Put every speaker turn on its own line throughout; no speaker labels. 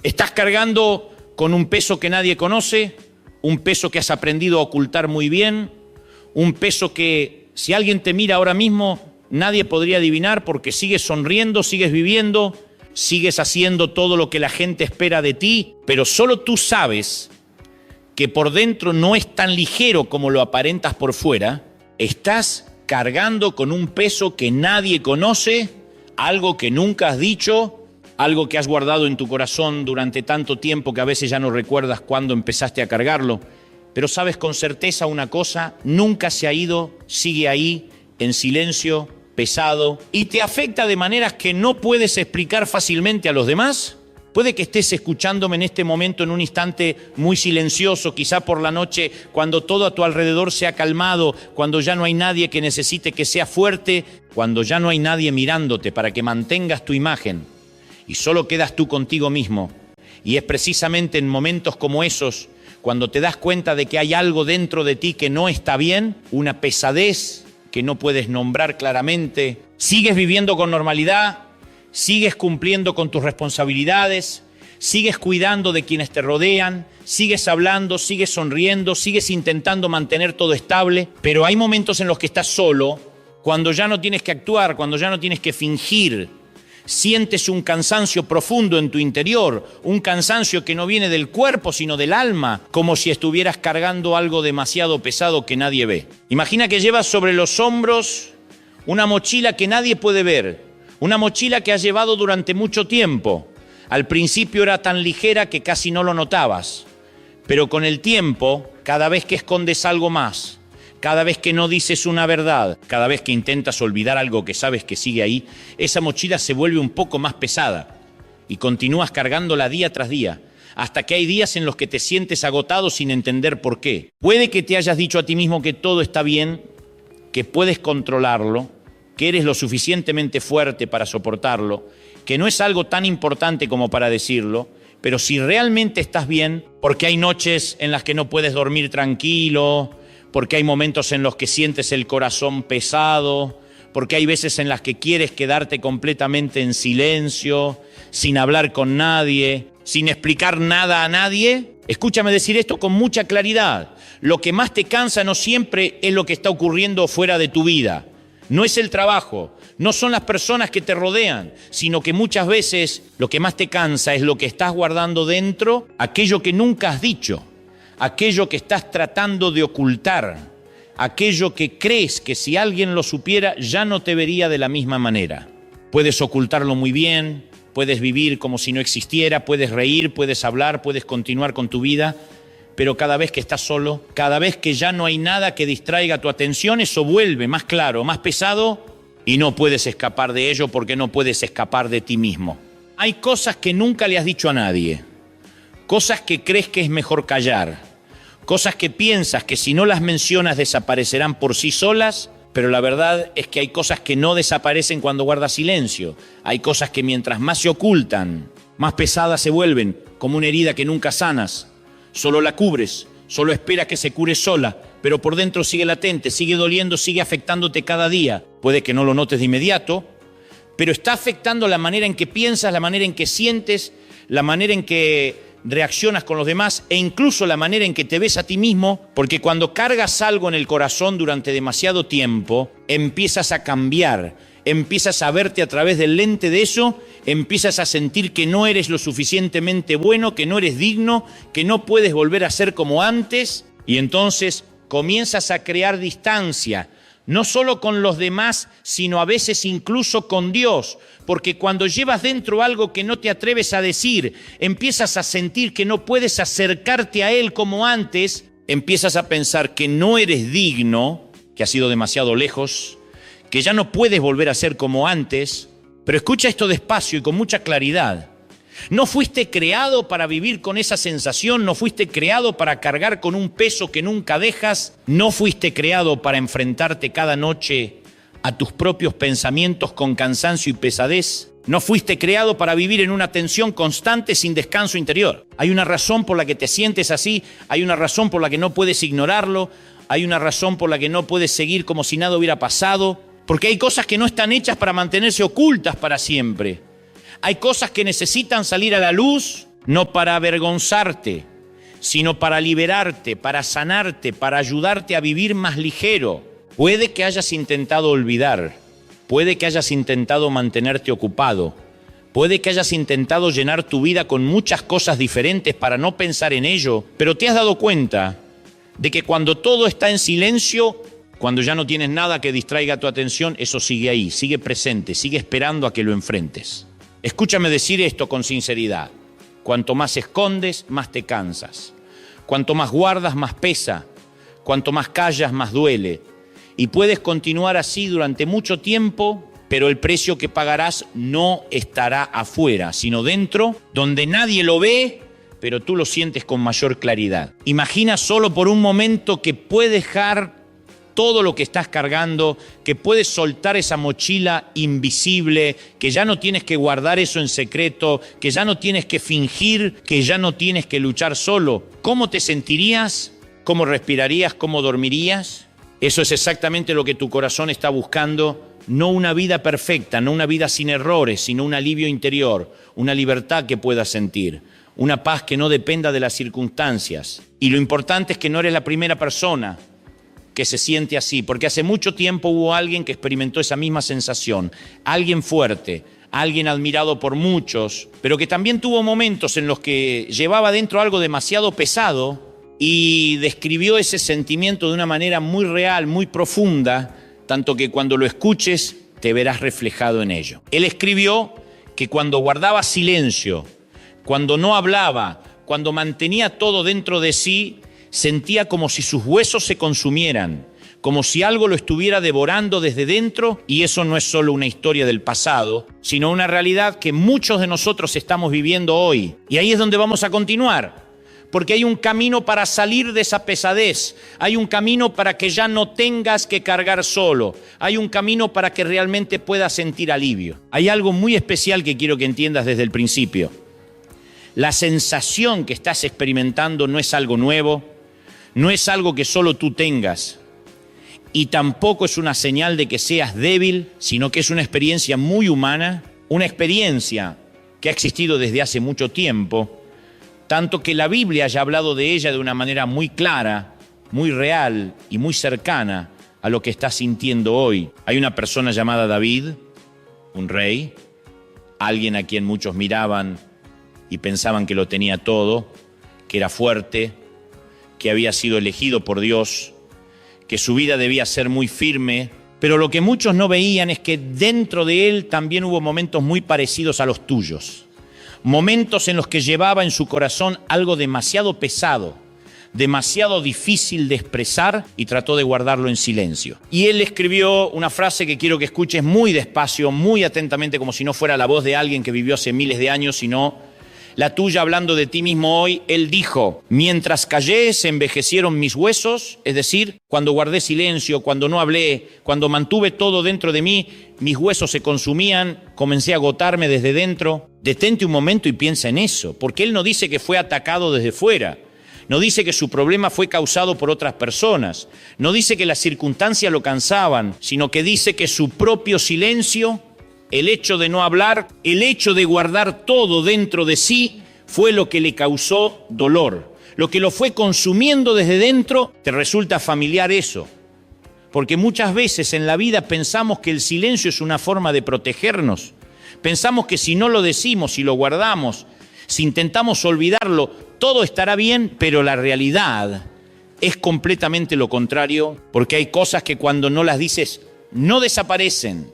Estás cargando con un peso que nadie conoce, un peso que has aprendido a ocultar muy bien, un peso que si alguien te mira ahora mismo nadie podría adivinar porque sigues sonriendo, sigues viviendo, sigues haciendo todo lo que la gente espera de ti, pero solo tú sabes que por dentro no es tan ligero como lo aparentas por fuera. Estás cargando con un peso que nadie conoce, algo que nunca has dicho, algo que has guardado en tu corazón durante tanto tiempo que a veces ya no recuerdas cuándo empezaste a cargarlo. Pero sabes con certeza una cosa, nunca se ha ido, sigue ahí, en silencio, pesado, y te afecta de maneras que no puedes explicar fácilmente a los demás. Puede que estés escuchándome en este momento en un instante muy silencioso, quizá por la noche, cuando todo a tu alrededor se ha calmado, cuando ya no hay nadie que necesite que sea fuerte, cuando ya no hay nadie mirándote para que mantengas tu imagen y solo quedas tú contigo mismo. Y es precisamente en momentos como esos, cuando te das cuenta de que hay algo dentro de ti que no está bien, una pesadez que no puedes nombrar claramente, sigues viviendo con normalidad, sigues cumpliendo con tus responsabilidades, sigues cuidando de quienes te rodean, sigues hablando, sigues sonriendo, sigues intentando mantener todo estable, pero hay momentos en los que estás solo, cuando ya no tienes que actuar, cuando ya no tienes que fingir. Sientes un cansancio profundo en tu interior, un cansancio que no viene del cuerpo sino del alma, como si estuvieras cargando algo demasiado pesado que nadie ve. Imagina que llevas sobre los hombros una mochila que nadie puede ver, una mochila que has llevado durante mucho tiempo. Al principio era tan ligera que casi no lo notabas, pero con el tiempo, cada vez que escondes algo más, cada vez que no dices una verdad, cada vez que intentas olvidar algo que sabes que sigue ahí, esa mochila se vuelve un poco más pesada y continúas cargándola día tras día, hasta que hay días en los que te sientes agotado sin entender por qué. Puede que te hayas dicho a ti mismo que todo está bien, que puedes controlarlo, que eres lo suficientemente fuerte para soportarlo, que no es algo tan importante como para decirlo, pero si realmente estás bien, porque hay noches en las que no puedes dormir tranquilo, porque hay momentos en los que sientes el corazón pesado, porque hay veces en las que quieres quedarte completamente en silencio, sin hablar con nadie, sin explicar nada a nadie. Escúchame decir esto con mucha claridad. Lo que más te cansa no siempre es lo que está ocurriendo fuera de tu vida. No es el trabajo, no son las personas que te rodean, sino que muchas veces lo que más te cansa es lo que estás guardando dentro, aquello que nunca has dicho, aquello que estás tratando de ocultar, aquello que crees que si alguien lo supiera ya no te vería de la misma manera. Puedes ocultarlo muy bien, puedes vivir como si no existiera, puedes reír, puedes hablar, puedes continuar con tu vida, pero cada vez que estás solo, cada vez que ya no hay nada que distraiga tu atención, eso vuelve más claro, más pesado y no puedes escapar de ello porque no puedes escapar de ti mismo. Hay cosas que nunca le has dicho a nadie, cosas que crees que es mejor callar, cosas que piensas que si no las mencionas desaparecerán por sí solas, pero la verdad es que hay cosas que no desaparecen cuando guardas silencio. Hay cosas que mientras más se ocultan, más pesadas se vuelven, como una herida que nunca sanas. Solo la cubres, solo esperas que se cure sola, pero por dentro sigue latente, sigue doliendo, sigue afectándote cada día. Puede que no lo notes de inmediato, pero está afectando la manera en que piensas, la manera en que sientes, la manera en que reaccionas con los demás e incluso la manera en que te ves a ti mismo, porque cuando cargas algo en el corazón durante demasiado tiempo, empiezas a cambiar, empiezas a verte a través del lente de eso, empiezas a sentir que no eres lo suficientemente bueno, que no eres digno, que no puedes volver a ser como antes, y entonces comienzas a crear distancia, no solo con los demás, sino a veces incluso con Dios, porque cuando llevas dentro algo que no te atreves a decir, empiezas a sentir que no puedes acercarte a Él como antes, empiezas a pensar que no eres digno, que has ido demasiado lejos, que ya no puedes volver a ser como antes. Pero escucha esto despacio y con mucha claridad. No fuiste creado para vivir con esa sensación, no fuiste creado para cargar con un peso que nunca dejas, no fuiste creado para enfrentarte cada noche a tus propios pensamientos con cansancio y pesadez, no fuiste creado para vivir en una tensión constante sin descanso interior. Hay una razón por la que te sientes así, hay una razón por la que no puedes ignorarlo, hay una razón por la que no puedes seguir como si nada hubiera pasado, porque hay cosas que no están hechas para mantenerse ocultas para siempre. Hay cosas que necesitan salir a la luz no para avergonzarte, sino para liberarte, para sanarte, para ayudarte a vivir más ligero. Puede que hayas intentado olvidar, puede que hayas intentado mantenerte ocupado, puede que hayas intentado llenar tu vida con muchas cosas diferentes para no pensar en ello, pero te has dado cuenta de que cuando todo está en silencio, cuando ya no tienes nada que distraiga tu atención, eso sigue ahí, sigue presente, sigue esperando a que lo enfrentes. Escúchame decir esto con sinceridad. Cuanto más escondes, más te cansas. Cuanto más guardas, más pesa. Cuanto más callas, más duele. Y puedes continuar así durante mucho tiempo, pero el precio que pagarás no estará afuera, sino dentro, donde nadie lo ve, pero tú lo sientes con mayor claridad. Imagina solo por un momento que puedes dejar todo lo que estás cargando, que puedes soltar esa mochila invisible, que ya no tienes que guardar eso en secreto, que ya no tienes que fingir, que ya no tienes que luchar solo. ¿Cómo te sentirías? ¿Cómo respirarías? ¿Cómo dormirías? Eso es exactamente lo que tu corazón está buscando. No una vida perfecta, no una vida sin errores, sino un alivio interior, una libertad que puedas sentir, una paz que no dependa de las circunstancias. Y lo importante es que no eres la primera persona que se siente así, porque hace mucho tiempo hubo alguien que experimentó esa misma sensación, alguien fuerte, alguien admirado por muchos, pero que también tuvo momentos en los que llevaba dentro algo demasiado pesado y describió ese sentimiento de una manera muy real, muy profunda, tanto que cuando lo escuches te verás reflejado en ello. Él escribió que cuando guardaba silencio, cuando no hablaba, cuando mantenía todo dentro de sí, sentía como si sus huesos se consumieran, como si algo lo estuviera devorando desde dentro, y eso no es solo una historia del pasado, sino una realidad que muchos de nosotros estamos viviendo hoy. Y ahí es donde vamos a continuar, porque hay un camino para salir de esa pesadez, hay un camino para que ya no tengas que cargar solo, hay un camino para que realmente puedas sentir alivio. Hay algo muy especial que quiero que entiendas desde el principio. La sensación que estás experimentando no es algo nuevo, no es algo que solo tú tengas, y tampoco es una señal de que seas débil, sino que es una experiencia muy humana, una experiencia que ha existido desde hace mucho tiempo, tanto que la Biblia haya hablado de ella de una manera muy clara, muy real y muy cercana a lo que estás sintiendo hoy. Hay una persona llamada David, un rey, alguien a quien muchos miraban y pensaban que lo tenía todo, que era fuerte, que había sido elegido por Dios, que su vida debía ser muy firme, pero lo que muchos no veían es que dentro de él también hubo momentos muy parecidos a los tuyos, momentos en los que llevaba en su corazón algo demasiado pesado, demasiado difícil de expresar, y trató de guardarlo en silencio. Y él escribió una frase que quiero que escuches muy despacio, muy atentamente, como si no fuera la voz de alguien que vivió hace miles de años, sino la tuya hablando de ti mismo hoy. Él dijo: mientras callé se envejecieron mis huesos, es decir, cuando guardé silencio, cuando no hablé, cuando mantuve todo dentro de mí, mis huesos se consumían, comencé a agotarme desde dentro. Detente un momento y piensa en eso, porque él no dice que fue atacado desde fuera, no dice que su problema fue causado por otras personas, no dice que las circunstancias lo cansaban, sino que dice que su propio silencio, el hecho de no hablar, el hecho de guardar todo dentro de sí, fue lo que le causó dolor, lo que lo fue consumiendo desde dentro. ¿Te resulta familiar eso? Porque muchas veces en la vida pensamos que el silencio es una forma de protegernos. Pensamos que si no lo decimos, si lo guardamos, si intentamos olvidarlo, todo estará bien, pero la realidad es completamente lo contrario, porque hay cosas que cuando no las dices no desaparecen,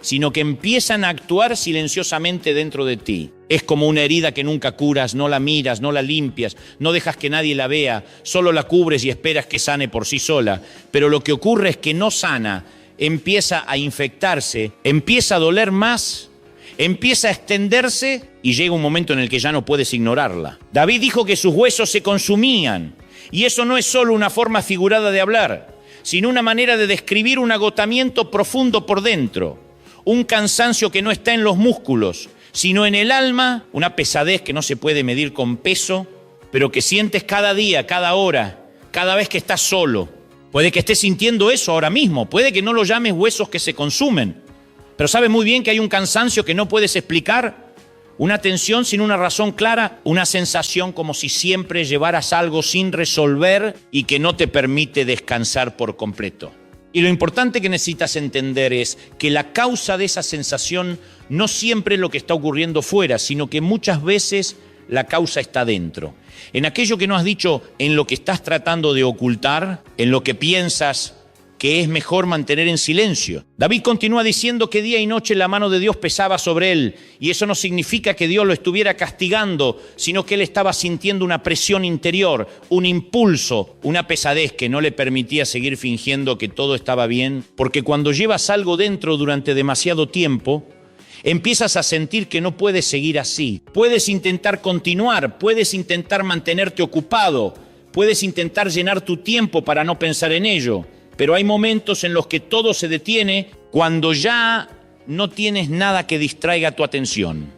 sino que empiezan a actuar silenciosamente dentro de ti. Es como una herida que nunca curas, no la miras, no la limpias, no dejas que nadie la vea, solo la cubres y esperas que sane por sí sola. Pero lo que ocurre es que no sana, empieza a infectarse, empieza a doler más, empieza a extenderse y llega un momento en el que ya no puedes ignorarla. David dijo que sus huesos se consumían, y eso no es solo una forma figurada de hablar, sino una manera de describir un agotamiento profundo por dentro. Un cansancio que no está en los músculos, sino en el alma, una pesadez que no se puede medir con peso, pero que sientes cada día, cada hora, cada vez que estás solo. Puede que estés sintiendo eso ahora mismo, puede que no lo llames huesos que se consumen, pero sabes muy bien que hay un cansancio que no puedes explicar, Una tensión sin una razón clara, una sensación como si siempre llevaras algo sin resolver y que no te permite descansar por completo. Y lo importante que necesitas entender es que la causa de esa sensación no siempre es lo que está ocurriendo fuera, sino que muchas veces la causa está dentro. En aquello que no has dicho, en lo que estás tratando de ocultar, en lo que piensas que es mejor mantener en silencio. David continúa diciendo que día y noche la mano de Dios pesaba sobre él, y eso no significa que Dios lo estuviera castigando, sino que él estaba sintiendo una presión interior, un impulso, una pesadez que no le permitía seguir fingiendo que todo estaba bien, porque cuando llevas algo dentro durante demasiado tiempo, empiezas a sentir que no puedes seguir así. Puedes intentar continuar, puedes intentar mantenerte ocupado, puedes intentar llenar tu tiempo para no pensar en ello, pero hay momentos en los que todo se detiene cuando ya no tienes nada que distraiga tu atención.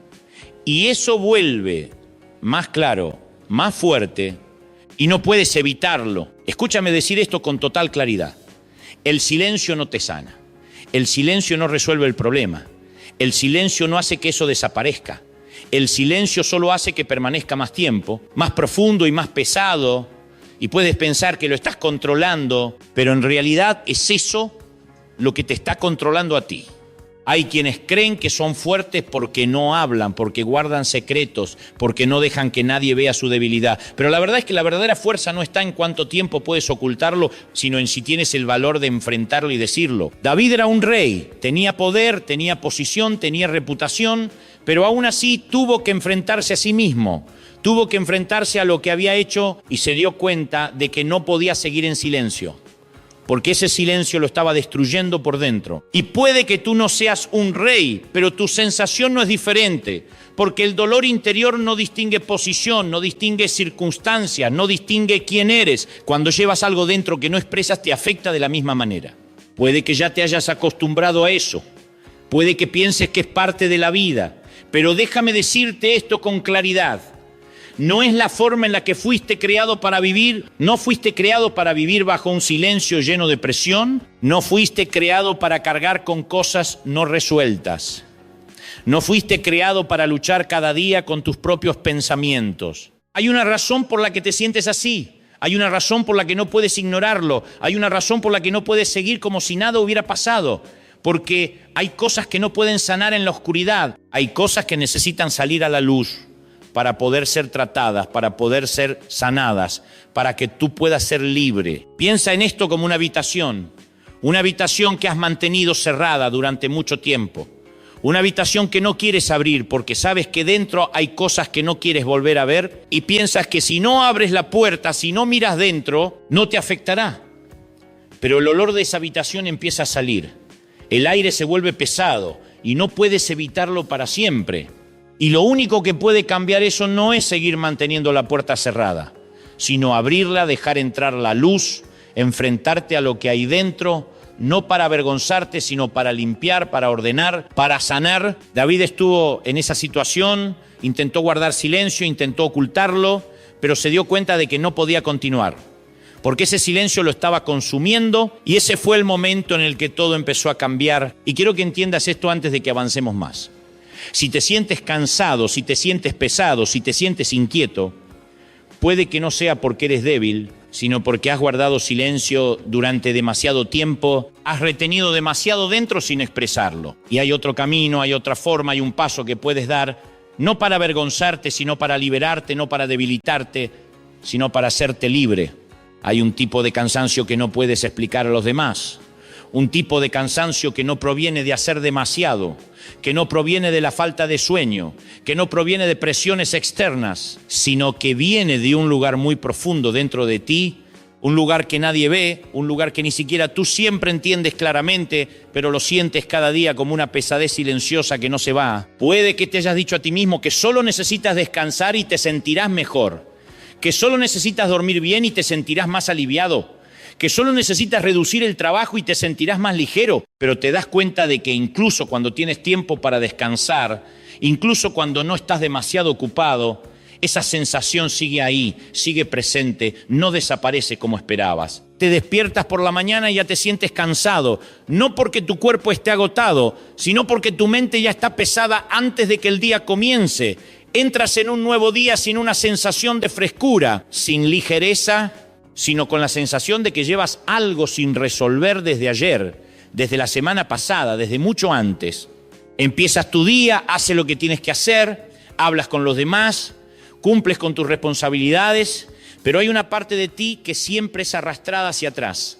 Y eso vuelve más claro, más fuerte, y no puedes evitarlo. Escúchame decir esto con total claridad. El silencio no te sana. El silencio no resuelve el problema. El silencio no hace que eso desaparezca. El silencio solo hace que permanezca más tiempo, más profundo y más pesado. Y puedes pensar que lo estás controlando, pero en realidad es eso lo que te está controlando a ti. Hay quienes creen que son fuertes porque no hablan, porque guardan secretos, porque no dejan que nadie vea su debilidad. Pero la verdad es que la verdadera fuerza no está en cuánto tiempo puedes ocultarlo, sino en si tienes el valor de enfrentarlo y decirlo. David era un rey, tenía poder, tenía posición, tenía reputación, pero aún así tuvo que enfrentarse a sí mismo. Tuvo que enfrentarse a lo que había hecho y se dio cuenta de que no podía seguir en silencio, porque ese silencio lo estaba destruyendo por dentro. Y puede que tú no seas un rey, pero tu sensación no es diferente, porque el dolor interior no distingue posición, no distingue circunstancias, no distingue quién eres. Cuando llevas algo dentro que no expresas, te afecta de la misma manera. Puede que ya te hayas acostumbrado a eso, puede que pienses que es parte de la vida, pero déjame decirte esto con claridad. No es la forma en la que fuiste creado para vivir. No fuiste creado para vivir bajo un silencio lleno de presión. No fuiste creado para cargar con cosas no resueltas. No fuiste creado para luchar cada día con tus propios pensamientos. Hay una razón por la que te sientes así. Hay una razón por la que no puedes ignorarlo. Hay una razón por la que no puedes seguir como si nada hubiera pasado. Porque hay cosas que no pueden sanar en la oscuridad. Hay cosas que necesitan salir a la luz para poder ser tratadas, para poder ser sanadas, para que tú puedas ser libre. Piensa en esto como una habitación que has mantenido cerrada durante mucho tiempo, una habitación que no quieres abrir porque sabes que dentro hay cosas que no quieres volver a ver y piensas que si no abres la puerta, si no miras dentro, no te afectará. Pero el olor de esa habitación empieza a salir, el aire se vuelve pesado y no puedes evitarlo para siempre. Y lo único que puede cambiar eso no es seguir manteniendo la puerta cerrada, sino abrirla, dejar entrar la luz, enfrentarte a lo que hay dentro, no para avergonzarte, sino para limpiar, para ordenar, para sanar. David estuvo en esa situación, intentó guardar silencio, intentó ocultarlo, pero se dio cuenta de que no podía continuar, porque ese silencio lo estaba consumiendo y ese fue el momento en el que todo empezó a cambiar. Y quiero que entiendas esto antes de que avancemos más. Si te sientes cansado, si te sientes pesado, si te sientes inquieto, puede que no sea porque eres débil, sino porque has guardado silencio durante demasiado tiempo, has retenido demasiado dentro sin expresarlo. Y hay otro camino, hay otra forma, hay un paso que puedes dar, no para avergonzarte, sino para liberarte, no para debilitarte, sino para hacerte libre. Hay un tipo de cansancio que no puedes explicar a los demás. Un tipo de cansancio que no proviene de hacer demasiado, que no proviene de la falta de sueño, que no proviene de presiones externas, sino que viene de un lugar muy profundo dentro de ti, un lugar que nadie ve, un lugar que ni siquiera tú siempre entiendes claramente, pero lo sientes cada día como una pesadez silenciosa que no se va. Puede que te hayas dicho a ti mismo que solo necesitas descansar y te sentirás mejor, que solo necesitas dormir bien y te sentirás más aliviado, que solo necesitas reducir el trabajo y te sentirás más ligero, pero te das cuenta de que incluso cuando tienes tiempo para descansar, incluso cuando no estás demasiado ocupado, Esa sensación sigue ahí, sigue presente, no desaparece como esperabas. Te despiertas por la mañana y ya te sientes cansado, no porque tu cuerpo esté agotado, sino porque tu mente ya está pesada antes de que el día comience. Entras en un nuevo día sin una sensación de frescura, sin ligereza, sino con la sensación de que llevas algo sin resolver desde ayer, desde la semana pasada, desde mucho antes. Empiezas tu día, haces lo que tienes que hacer, hablas con los demás, cumples con tus responsabilidades, pero hay una parte de ti que siempre es arrastrada hacia atrás,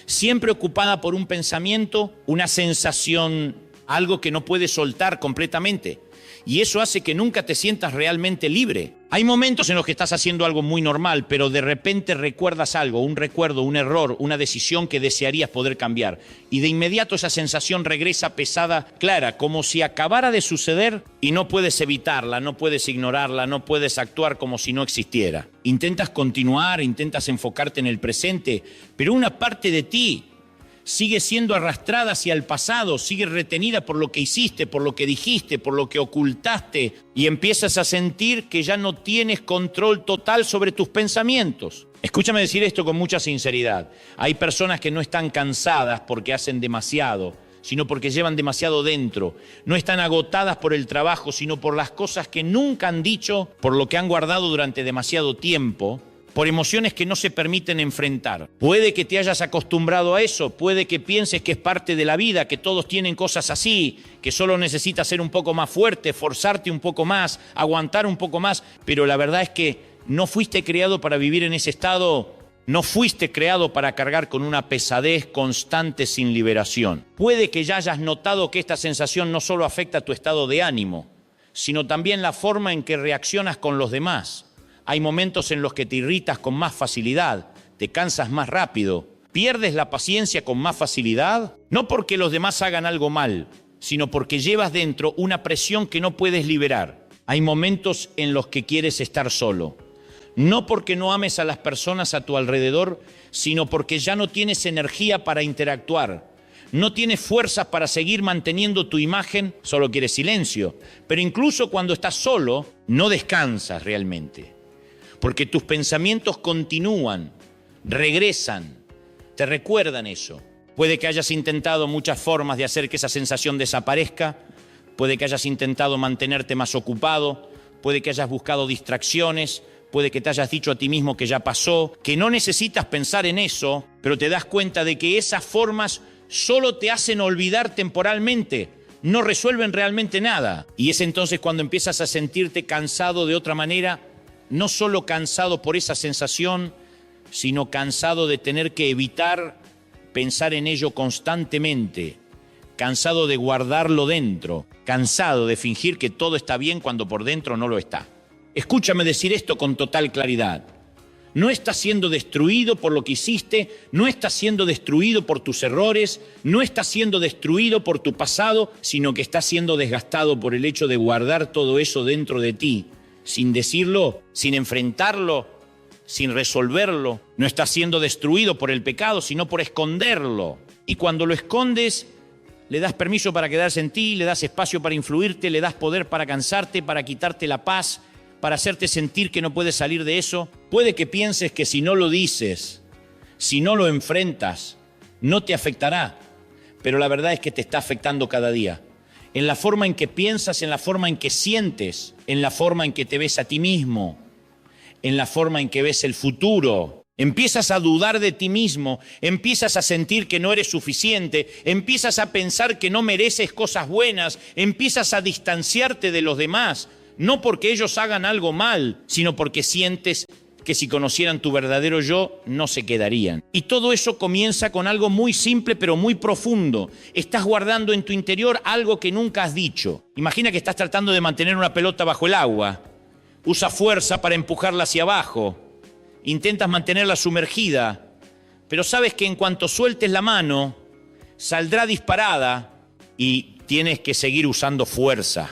siempre ocupada por un pensamiento, una sensación, algo que no puedes soltar completamente. Y eso hace que nunca te sientas realmente libre. Hay momentos en los que estás haciendo algo muy normal, pero de repente recuerdas algo, un recuerdo, un error, una decisión que desearías poder cambiar. Y de inmediato esa sensación regresa pesada, clara, como si acabara de suceder y no puedes evitarla, no puedes ignorarla, no puedes actuar como si no existiera. Intentas continuar, intentas enfocarte en el presente, pero una parte de ti sigue siendo arrastrada hacia el pasado, sigue retenida por lo que hiciste, por lo que dijiste, por lo que ocultaste, y empiezas a sentir que ya no tienes control total sobre tus pensamientos. Escúchame decir esto con mucha sinceridad. Hay personas que no están cansadas porque hacen demasiado, sino porque llevan demasiado dentro. No están agotadas por el trabajo, sino por las cosas que nunca han dicho, por lo que han guardado durante demasiado tiempo, por emociones que no se permiten enfrentar. Puede que te hayas acostumbrado a eso, puede que pienses que es parte de la vida, que todos tienen cosas así, que solo necesitas ser un poco más fuerte, forzarte un poco más, aguantar un poco más, pero la verdad es que no fuiste creado para vivir en ese estado, no fuiste creado para cargar con una pesadez constante sin liberación. Puede que ya hayas notado que esta sensación no solo afecta tu estado de ánimo, sino también la forma en que reaccionas con los demás. Hay momentos en los que te irritas con más facilidad, te cansas más rápido, pierdes la paciencia con más facilidad, no porque los demás hagan algo mal, sino porque llevas dentro una presión que no puedes liberar. Hay momentos en los que quieres estar solo, no porque no ames a las personas a tu alrededor, sino porque ya no tienes energía para interactuar. No tienes fuerzas para seguir manteniendo tu imagen, solo quieres silencio. Pero incluso cuando estás solo, no descansas realmente. Porque tus pensamientos continúan, regresan, te recuerdan eso. Puede que hayas intentado muchas formas de hacer que esa sensación desaparezca, puede que hayas intentado mantenerte más ocupado, puede que hayas buscado distracciones, puede que te hayas dicho a ti mismo que ya pasó, que no necesitas pensar en eso, pero te das cuenta de que esas formas solo te hacen olvidar temporalmente, no resuelven realmente nada. Y es entonces cuando empiezas a sentirte cansado de otra manera, no solo cansado por esa sensación, sino cansado de tener que evitar pensar en ello constantemente, cansado de guardarlo dentro, cansado de fingir que todo está bien cuando por dentro no lo está. Escúchame decir esto con total claridad. No estás siendo destruido por lo que hiciste, no estás siendo destruido por tus errores, no estás siendo destruido por tu pasado, sino que estás siendo desgastado por el hecho de guardar todo eso dentro de ti, sin decirlo, sin enfrentarlo, sin resolverlo. No estás siendo destruido por el pecado, sino por esconderlo. Y cuando lo escondes, le das permiso para quedarse en ti, le das espacio para influirte, le das poder para cansarte, para quitarte la paz, para hacerte sentir que no puedes salir de eso. Puede que pienses que si no lo dices, si no lo enfrentas, no te afectará. Pero la verdad es que te está afectando cada día. En la forma en que piensas, en la forma en que sientes, en la forma en que te ves a ti mismo, en la forma en que ves el futuro. Empiezas a dudar de ti mismo, empiezas a sentir que no eres suficiente, empiezas a pensar que no mereces cosas buenas, empiezas a distanciarte de los demás, no porque ellos hagan algo mal, sino porque sientes que si conocieran tu verdadero yo, no se quedarían. Y todo eso comienza con algo muy simple pero muy profundo. Estás guardando en tu interior algo que nunca has dicho. Imagina que estás tratando de mantener una pelota bajo el agua. Usa fuerza para empujarla hacia abajo. Intentas mantenerla sumergida, pero sabes que en cuanto sueltes la mano, saldrá disparada y tienes que seguir usando fuerza,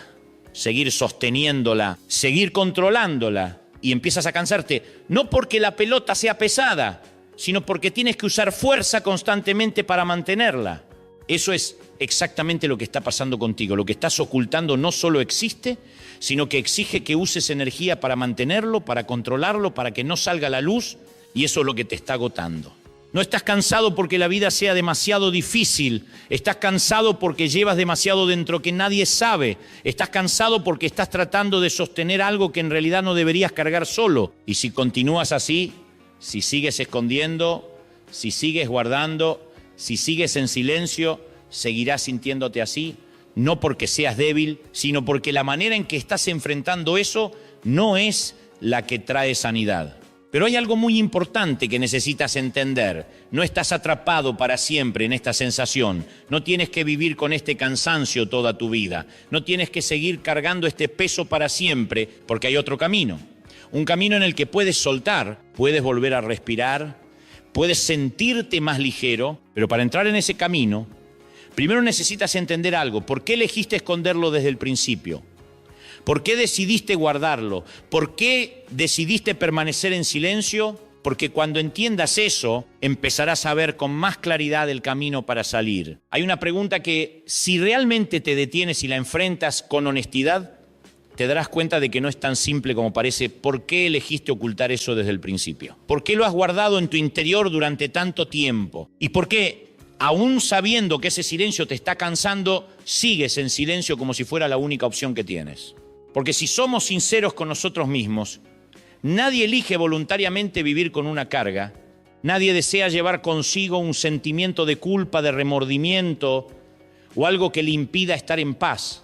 seguir sosteniéndola, seguir controlándola. Y empiezas a cansarte, no porque la pelota sea pesada, sino porque tienes que usar fuerza constantemente para mantenerla. Eso es exactamente lo que está pasando contigo. Lo que estás ocultando no solo existe, sino que exige que uses energía para mantenerlo, para controlarlo, para que no salga a la luz, y eso es lo que te está agotando. No estás cansado porque la vida sea demasiado difícil, estás cansado porque llevas demasiado dentro que nadie sabe, estás cansado porque estás tratando de sostener algo que en realidad no deberías cargar solo. Y si continúas así, si sigues escondiendo, si sigues guardando, si sigues en silencio, seguirás sintiéndote así, no porque seas débil, sino porque la manera en que estás enfrentando eso no es la que trae sanidad. Pero hay algo muy importante que necesitas entender. No estás atrapado para siempre en esta sensación. No tienes que vivir con este cansancio toda tu vida. No tienes que seguir cargando este peso para siempre, porque hay otro camino. Un camino en el que puedes soltar, puedes volver a respirar, puedes sentirte más ligero, pero para entrar en ese camino, primero necesitas entender algo. ¿Por qué elegiste esconderlo desde el principio? ¿Por qué decidiste guardarlo? ¿Por qué decidiste permanecer en silencio? Porque cuando entiendas eso, empezarás a ver con más claridad el camino para salir. Hay una pregunta que, si realmente te detienes y la enfrentas con honestidad, te darás cuenta de que no es tan simple como parece. ¿Por qué elegiste ocultar eso desde el principio? ¿Por qué lo has guardado en tu interior durante tanto tiempo? ¿Y por qué, aún sabiendo que ese silencio te está cansando, sigues en silencio como si fuera la única opción que tienes? Porque si somos sinceros con nosotros mismos, nadie elige voluntariamente vivir con una carga, nadie desea llevar consigo un sentimiento de culpa, de remordimiento o algo que le impida estar en paz,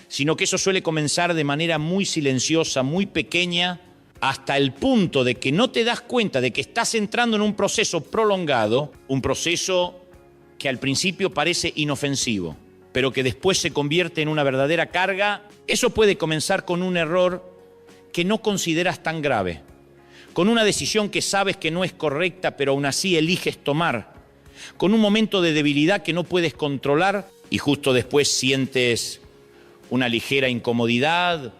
sino que eso suele comenzar de manera muy silenciosa, muy pequeña, hasta el punto de que no te das cuenta de que estás entrando en un proceso prolongado, un proceso que al principio parece inofensivo, pero que después se convierte en una verdadera carga. Eso puede comenzar con un error que no consideras tan grave, con una decisión que sabes que no es correcta, pero aún así eliges tomar, con un momento de debilidad que no puedes controlar y justo después sientes una ligera incomodidad,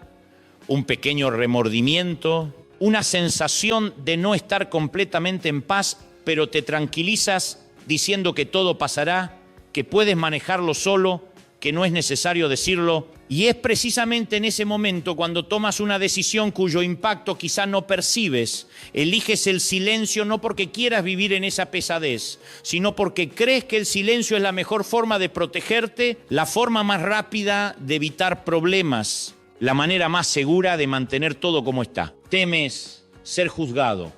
un pequeño remordimiento, una sensación de no estar completamente en paz, pero te tranquilizas diciendo que todo pasará, que puedes manejarlo solo, que no es necesario decirlo. Y es precisamente en ese momento cuando tomas una decisión cuyo impacto quizá no percibes. Eliges el silencio no porque quieras vivir en esa pesadez, sino porque crees que el silencio es la mejor forma de protegerte, la forma más rápida de evitar problemas, la manera más segura de mantener todo como está. Temes ser juzgado,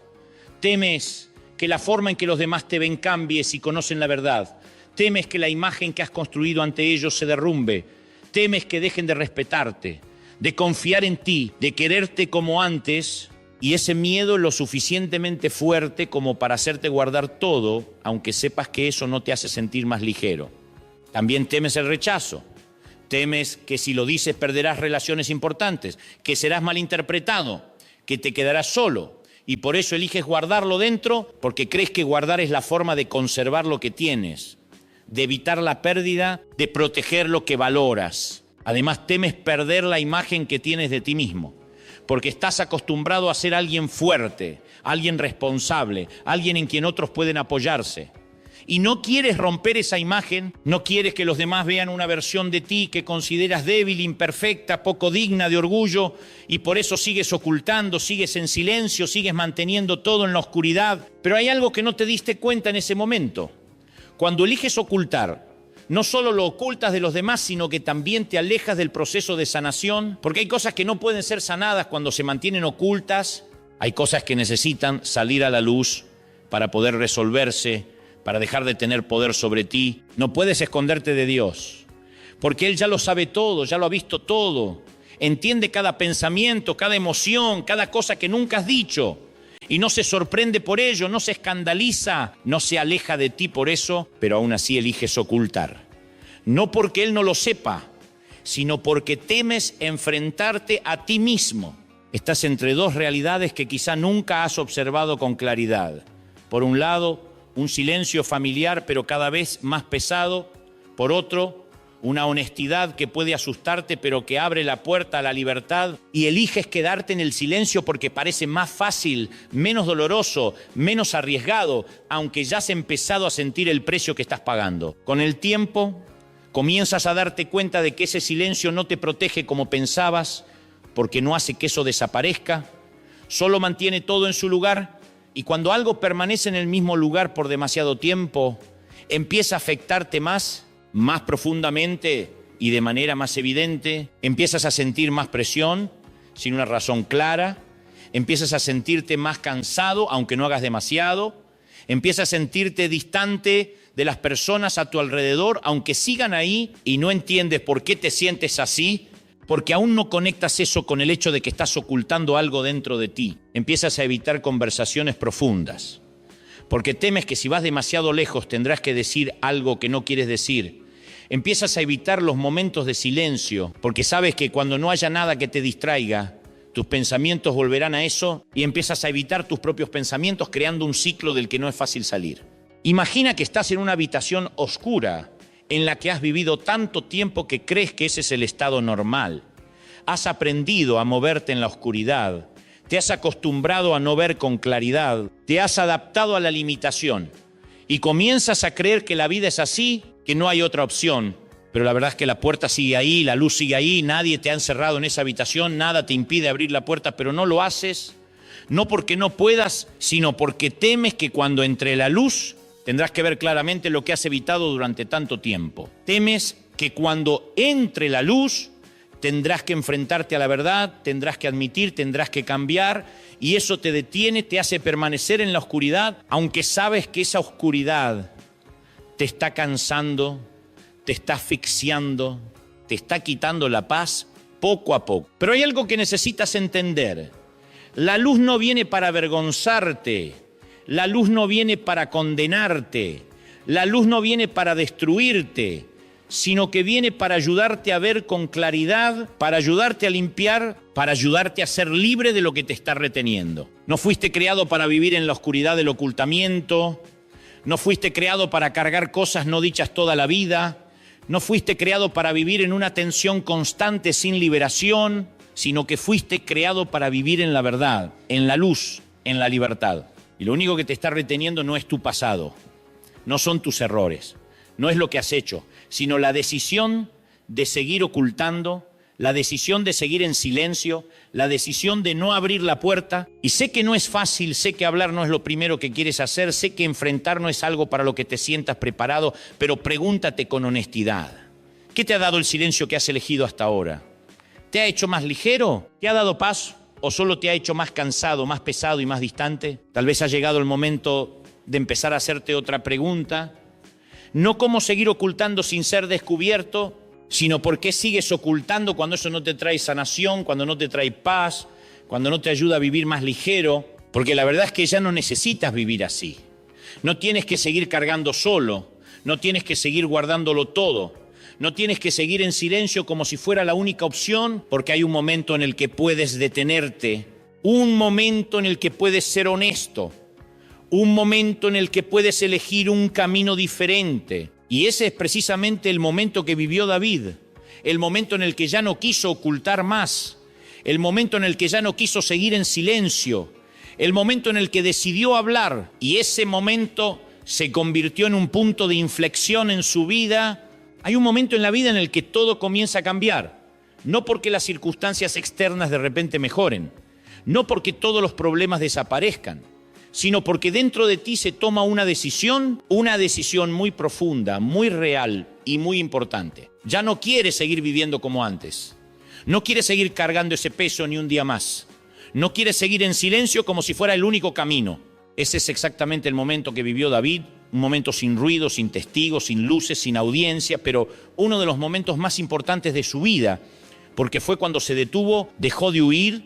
temes que la forma en que los demás te ven cambie si conocen la verdad. Temes que la imagen que has construido ante ellos se derrumbe. Temes que dejen de respetarte, de confiar en ti, de quererte como antes. Y ese miedo es lo suficientemente fuerte como para hacerte guardar todo, aunque sepas que eso no te hace sentir más ligero. También temes el rechazo. Temes que si lo dices perderás relaciones importantes, que serás malinterpretado, que te quedarás solo. Y por eso eliges guardarlo dentro, porque crees que guardar es la forma de conservar lo que tienes, de evitar la pérdida, de proteger lo que valoras. Además, temes perder la imagen que tienes de ti mismo, porque estás acostumbrado a ser alguien fuerte, alguien responsable, alguien en quien otros pueden apoyarse. Y no quieres romper esa imagen, no quieres que los demás vean una versión de ti que consideras débil, imperfecta, poco digna de orgullo, y por eso sigues ocultando, sigues en silencio, sigues manteniendo todo en la oscuridad. Pero hay algo que no te diste cuenta en ese momento. Cuando eliges ocultar, no solo lo ocultas de los demás, sino que también te alejas del proceso de sanación, porque hay cosas que no pueden ser sanadas cuando se mantienen ocultas, hay cosas que necesitan salir a la luz para poder resolverse, para dejar de tener poder sobre ti. No puedes esconderte de Dios, porque Él ya lo sabe todo, ya lo ha visto todo, entiende cada pensamiento, cada emoción, cada cosa que nunca has dicho. Y no se sorprende por ello, no se escandaliza, no se aleja de ti por eso, pero aún así eliges ocultar. No porque Él no lo sepa, sino porque temes enfrentarte a ti mismo. Estás entre dos realidades que quizá nunca has observado con claridad. Por un lado, un silencio familiar, pero cada vez más pesado. Por otro, una honestidad que puede asustarte pero que abre la puerta a la libertad, y eliges quedarte en el silencio porque parece más fácil, menos doloroso, menos arriesgado, aunque ya has empezado a sentir el precio que estás pagando. Con el tiempo comienzas a darte cuenta de que ese silencio no te protege como pensabas, porque no hace que eso desaparezca, solo mantiene todo en su lugar, y cuando algo permanece en el mismo lugar por demasiado tiempo, empieza a afectarte más profundamente y de manera más evidente. Empiezas a sentir más presión sin una razón clara, empiezas a sentirte más cansado aunque no hagas demasiado, empiezas a sentirte distante de las personas a tu alrededor aunque sigan ahí, y no entiendes por qué te sientes así, porque aún no conectas eso con el hecho de que estás ocultando algo dentro de ti. Empiezas a evitar conversaciones profundas, porque temes que si vas demasiado lejos tendrás que decir algo que no quieres decir. Empiezas a evitar los momentos de silencio, porque sabes que cuando no haya nada que te distraiga, tus pensamientos volverán a eso, y empiezas a evitar tus propios pensamientos, creando un ciclo del que no es fácil salir. Imagina que estás en una habitación oscura en la que has vivido tanto tiempo que crees que ese es el estado normal. Has aprendido a moverte en la oscuridad, te has acostumbrado a no ver con claridad, te has adaptado a la limitación y comienzas a creer que la vida es así, que no hay otra opción. Pero la verdad es que la puerta sigue ahí, la luz sigue ahí, nadie te ha encerrado en esa habitación, nada te impide abrir la puerta, pero no lo haces, no porque no puedas, sino porque temes que cuando entre la luz tendrás que ver claramente lo que has evitado durante tanto tiempo. Temes que cuando entre la luz tendrás que enfrentarte a la verdad, tendrás que admitir, tendrás que cambiar, y eso te detiene, te hace permanecer en la oscuridad, aunque sabes que esa oscuridad te está cansando, te está asfixiando, te está quitando la paz poco a poco. Pero hay algo que necesitas entender. La luz no viene para avergonzarte. La luz no viene para condenarte, la luz no viene para destruirte, sino que viene para ayudarte a ver con claridad, para ayudarte a limpiar, para ayudarte a ser libre de lo que te está reteniendo. No fuiste creado para vivir en la oscuridad del ocultamiento, no fuiste creado para cargar cosas no dichas toda la vida, no fuiste creado para vivir en una tensión constante sin liberación, sino que fuiste creado para vivir en la verdad, en la luz, en la libertad. Y lo único que te está reteniendo no es tu pasado, no son tus errores, no es lo que has hecho, sino la decisión de seguir ocultando, la decisión de seguir en silencio, la decisión de no abrir la puerta. Y sé que no es fácil, sé que hablar no es lo primero que quieres hacer, sé que enfrentar no es algo para lo que te sientas preparado, pero pregúntate con honestidad, ¿qué te ha dado el silencio que has elegido hasta ahora? ¿Te ha hecho más ligero? ¿Te ha dado paz? ¿O solo te ha hecho más cansado, más pesado y más distante? Tal vez ha llegado el momento de empezar a hacerte otra pregunta. No cómo seguir ocultando sin ser descubierto, sino por qué sigues ocultando cuando eso no te trae sanación, cuando no te trae paz, cuando no te ayuda a vivir más ligero. Porque la verdad es que ya no necesitas vivir así. No tienes que seguir cargando solo, no tienes que seguir guardándolo todo. No tienes que seguir en silencio como si fuera la única opción, porque hay un momento en el que puedes detenerte, un momento en el que puedes ser honesto, un momento en el que puedes elegir un camino diferente. Y ese es precisamente el momento que vivió David, el momento en el que ya no quiso ocultar más, el momento en el que ya no quiso seguir en silencio, el momento en el que decidió hablar, y ese momento se convirtió en un punto de inflexión en su vida. Hay un momento en la vida en el que todo comienza a cambiar, no porque las circunstancias externas de repente mejoren, no porque todos los problemas desaparezcan, sino porque dentro de ti se toma una decisión muy profunda, muy real y muy importante. Ya no quieres seguir viviendo como antes, no quieres seguir cargando ese peso ni un día más, no quieres seguir en silencio como si fuera el único camino. Ese es exactamente el momento que vivió David. Un momento sin ruido, sin testigos, sin luces, sin audiencia, pero uno de los momentos más importantes de su vida, porque fue cuando se detuvo, dejó de huir,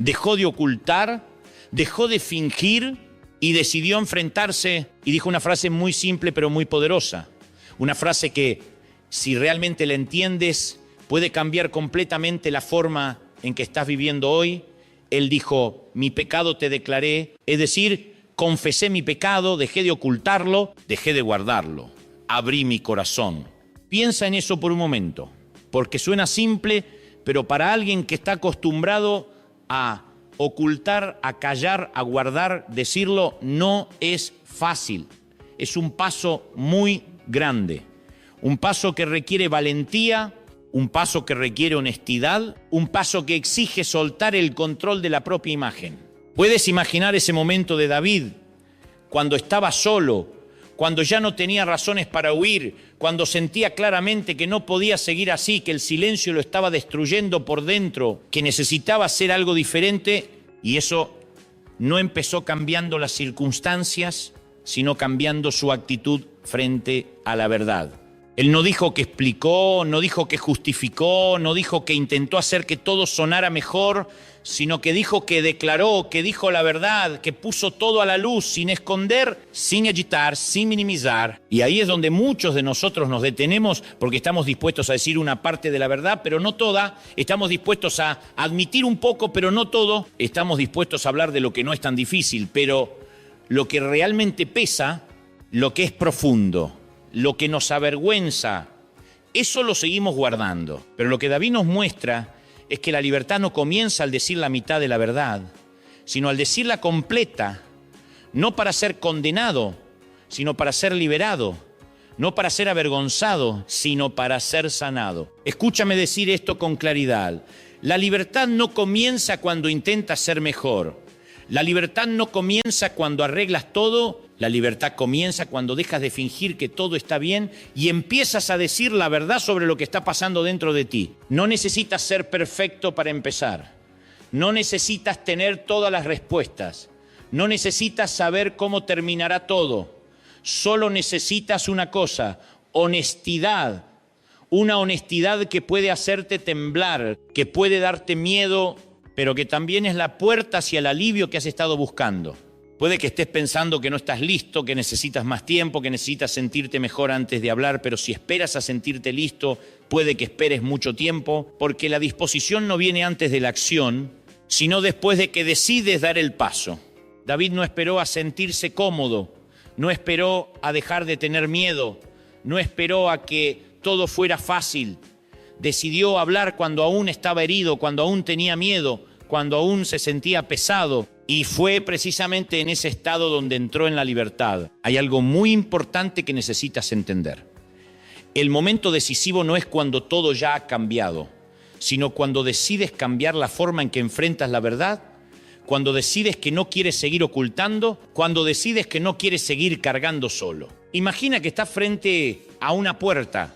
dejó de ocultar, dejó de fingir y decidió enfrentarse, y dijo una frase muy simple pero muy poderosa, una frase que, si realmente la entiendes, puede cambiar completamente la forma en que estás viviendo hoy. Él dijo: mi pecado te declaré, es decir, confesé mi pecado, dejé de ocultarlo, dejé de guardarlo, abrí mi corazón. Piensa en eso por un momento, porque suena simple, pero para alguien que está acostumbrado a ocultar, a callar, a guardar, decirlo, no es fácil. Es un paso muy grande, un paso que requiere valentía, un paso que requiere honestidad, un paso que exige soltar el control de la propia imagen. ¿Puedes imaginar ese momento de David cuando estaba solo, cuando ya no tenía razones para huir, cuando sentía claramente que no podía seguir así, que el silencio lo estaba destruyendo por dentro, que necesitaba hacer algo diferente? Y eso no empezó cambiando las circunstancias, sino cambiando su actitud frente a la verdad. Él no dijo que explicó, no dijo que justificó, no dijo que intentó hacer que todo sonara mejor, sino que dijo que declaró, que dijo la verdad, que puso todo a la luz, sin esconder, sin agitar, sin minimizar. Y ahí es donde muchos de nosotros nos detenemos, porque estamos dispuestos a decir una parte de la verdad, pero no toda. Estamos dispuestos a admitir un poco, pero no todo. Estamos dispuestos a hablar de lo que no es tan difícil, pero lo que realmente pesa, lo que es profundo, lo que nos avergüenza, eso lo seguimos guardando. Pero lo que David nos muestra es que la libertad no comienza al decir la mitad de la verdad, sino al decirla completa, no para ser condenado, sino para ser liberado, no para ser avergonzado, sino para ser sanado. Escúchame decir esto con claridad. La libertad no comienza cuando intentas ser mejor. La libertad no comienza cuando arreglas todo. La libertad comienza cuando dejas de fingir que todo está bien y empiezas a decir la verdad sobre lo que está pasando dentro de ti. No necesitas ser perfecto para empezar. No necesitas tener todas las respuestas. No necesitas saber cómo terminará todo. Solo necesitas una cosa: honestidad. Una honestidad que puede hacerte temblar, que puede darte miedo, pero que también es la puerta hacia el alivio que has estado buscando. Puede que estés pensando que no estás listo, que necesitas más tiempo, que necesitas sentirte mejor antes de hablar, pero si esperas a sentirte listo, puede que esperes mucho tiempo, porque la disposición no viene antes de la acción, sino después de que decides dar el paso. David no esperó a sentirse cómodo, no esperó a dejar de tener miedo, no esperó a que todo fuera fácil. Decidió hablar cuando aún estaba herido, cuando aún tenía miedo, cuando aún se sentía pesado. Y fue precisamente en ese estado donde entró en la libertad. Hay algo muy importante que necesitas entender. El momento decisivo no es cuando todo ya ha cambiado, sino cuando decides cambiar la forma en que enfrentas la verdad, cuando decides que no quieres seguir ocultando, cuando decides que no quieres seguir cargando solo. Imagina que estás frente a una puerta.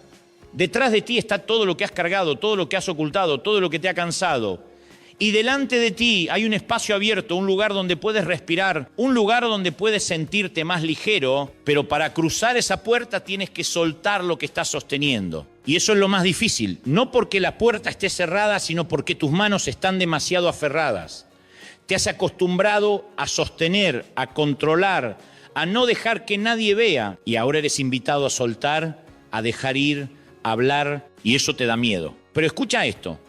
Detrás de ti está todo lo que has cargado, todo lo que has ocultado, todo lo que te ha cansado. Y delante de ti hay un espacio abierto, un lugar donde puedes respirar, un lugar donde puedes sentirte más ligero, pero para cruzar esa puerta tienes que soltar lo que estás sosteniendo. Y eso es lo más difícil, no porque la puerta esté cerrada, sino porque tus manos están demasiado aferradas. Te has acostumbrado a sostener, a controlar, a no dejar que nadie vea, y ahora eres invitado a soltar, a dejar ir, a hablar, y eso te da miedo. Pero escucha esto.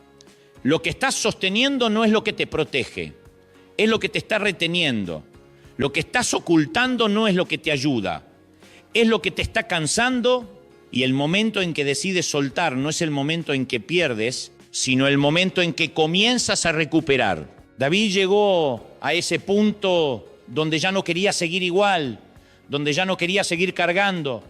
Lo que estás sosteniendo no es lo que te protege, es lo que te está reteniendo. Lo que estás ocultando no es lo que te ayuda, es lo que te está cansando, y el momento en que decides soltar no es el momento en que pierdes, sino el momento en que comienzas a recuperar. David llegó a ese punto donde ya no quería seguir igual, donde ya no quería seguir cargando,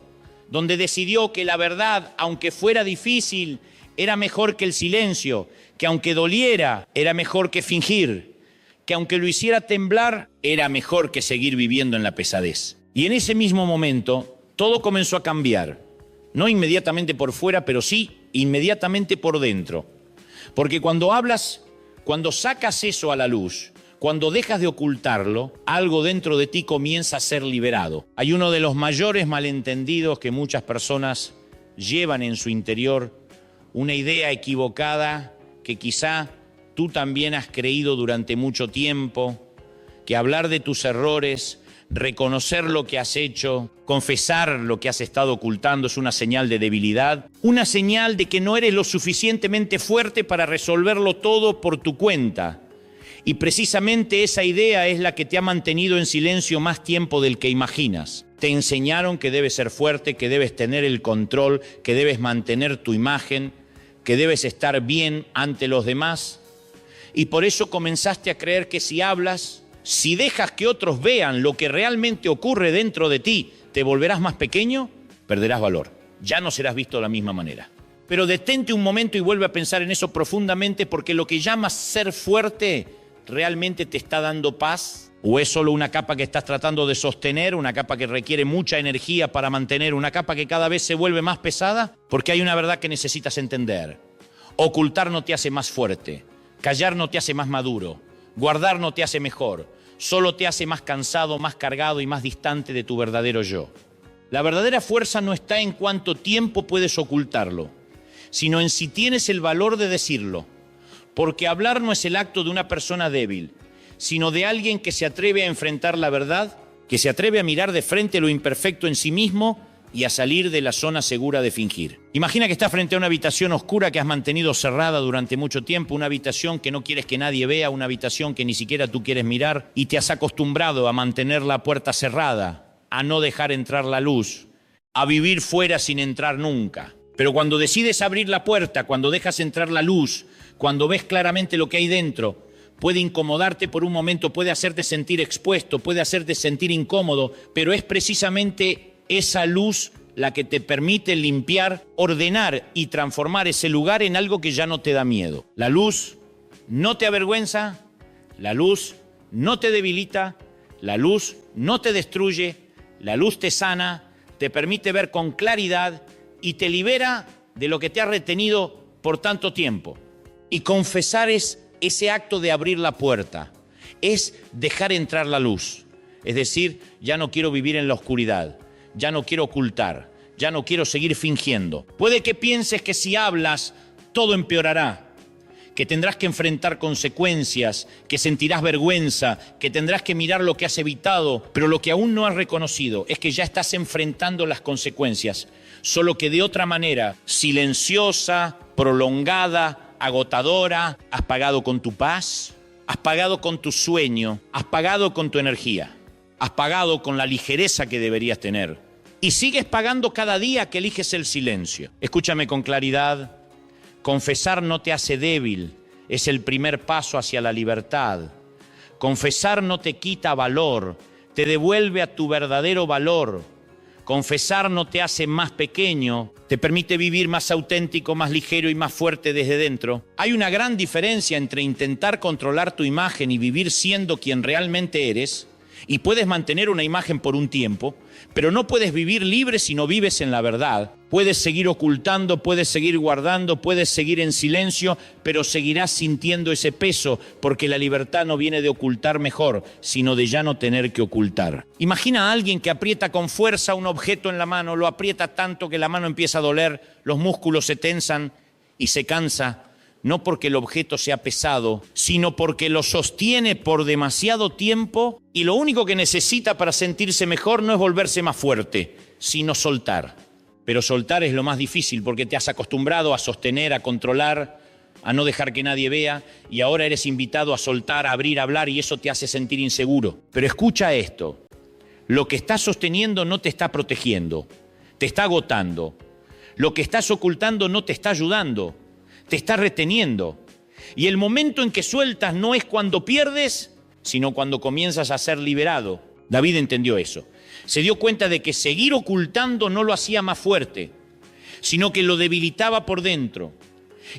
donde decidió que la verdad, aunque fuera difícil, era mejor que el silencio, que aunque doliera, era mejor que fingir, que aunque lo hiciera temblar, era mejor que seguir viviendo en la pesadez. Y en ese mismo momento, todo comenzó a cambiar. No inmediatamente por fuera, pero sí inmediatamente por dentro. Porque cuando hablas, cuando sacas eso a la luz, cuando dejas de ocultarlo, algo dentro de ti comienza a ser liberado. Hay uno de los mayores malentendidos que muchas personas llevan en su interior, una idea equivocada que quizá tú también has creído durante mucho tiempo, que hablar de tus errores, reconocer lo que has hecho, confesar lo que has estado ocultando es una señal de debilidad, una señal de que no eres lo suficientemente fuerte para resolverlo todo por tu cuenta. Y precisamente esa idea es la que te ha mantenido en silencio más tiempo del que imaginas. Te enseñaron que debes ser fuerte, que debes tener el control, que debes mantener tu imagen, que debes estar bien ante los demás. Y por eso comenzaste a creer que si hablas, si dejas que otros vean lo que realmente ocurre dentro de ti, te volverás más pequeño, perderás valor. Ya no serás visto de la misma manera. Pero detente un momento y vuelve a pensar en eso profundamente, porque lo que llamas ser fuerte realmente te está dando paz. ¿O es solo una capa que estás tratando de sostener, una capa que requiere mucha energía para mantener, una capa que cada vez se vuelve más pesada? Porque hay una verdad que necesitas entender. Ocultar no te hace más fuerte, callar no te hace más maduro, guardar no te hace mejor, solo te hace más cansado, más cargado y más distante de tu verdadero yo. La verdadera fuerza no está en cuánto tiempo puedes ocultarlo, sino en si tienes el valor de decirlo. Porque hablar no es el acto de una persona débil, sino de alguien que se atreve a enfrentar la verdad, que se atreve a mirar de frente lo imperfecto en sí mismo y a salir de la zona segura de fingir. Imagina que estás frente a una habitación oscura que has mantenido cerrada durante mucho tiempo, una habitación que no quieres que nadie vea, una habitación que ni siquiera tú quieres mirar, y te has acostumbrado a mantener la puerta cerrada, a no dejar entrar la luz, a vivir fuera sin entrar nunca. Pero cuando decides abrir la puerta, cuando dejas entrar la luz, cuando ves claramente lo que hay dentro, puede incomodarte por un momento, puede hacerte sentir expuesto, puede hacerte sentir incómodo, pero es precisamente esa luz la que te permite limpiar, ordenar y transformar ese lugar en algo que ya no te da miedo. La luz no te avergüenza, la luz no te debilita, la luz no te destruye, la luz te sana, te permite ver con claridad y te libera de lo que te ha retenido por tanto tiempo. Y confesar es ese acto de abrir la puerta, es dejar entrar la luz. Es decir, ya no quiero vivir en la oscuridad, ya no quiero ocultar, ya no quiero seguir fingiendo. Puede que pienses que si hablas, todo empeorará, que tendrás que enfrentar consecuencias, que sentirás vergüenza, que tendrás que mirar lo que has evitado, pero lo que aún no has reconocido es que ya estás enfrentando las consecuencias, solo que de otra manera, silenciosa, prolongada, agotadora. Has pagado con tu paz, has pagado con tu sueño, has pagado con tu energía, has pagado con la ligereza que deberías tener y sigues pagando cada día que eliges el silencio. Escúchame con claridad, confesar no te hace débil, es el primer paso hacia la libertad. Confesar no te quita valor, te devuelve a tu verdadero valor. Confesar no te hace más pequeño, te permite vivir más auténtico, más ligero y más fuerte desde dentro. Hay una gran diferencia entre intentar controlar tu imagen y vivir siendo quien realmente eres, y puedes mantener una imagen por un tiempo, pero no puedes vivir libre si no vives en la verdad. Puedes seguir ocultando, puedes seguir guardando, puedes seguir en silencio, pero seguirás sintiendo ese peso, porque la libertad no viene de ocultar mejor, sino de ya no tener que ocultar. Imagina a alguien que aprieta con fuerza un objeto en la mano, lo aprieta tanto que la mano empieza a doler, los músculos se tensan y se cansa. No porque el objeto sea pesado, sino porque lo sostiene por demasiado tiempo y lo único que necesita para sentirse mejor no es volverse más fuerte, sino soltar. Pero soltar es lo más difícil porque te has acostumbrado a sostener, a controlar, a no dejar que nadie vea y ahora eres invitado a soltar, a abrir, a hablar y eso te hace sentir inseguro. Pero escucha esto, lo que estás sosteniendo no te está protegiendo, te está agotando. Lo que estás ocultando no te está ayudando, te está reteniendo. Y el momento en que sueltas no es cuando pierdes, sino cuando comienzas a ser liberado. David entendió eso. Se dio cuenta de que seguir ocultando no lo hacía más fuerte, sino que lo debilitaba por dentro.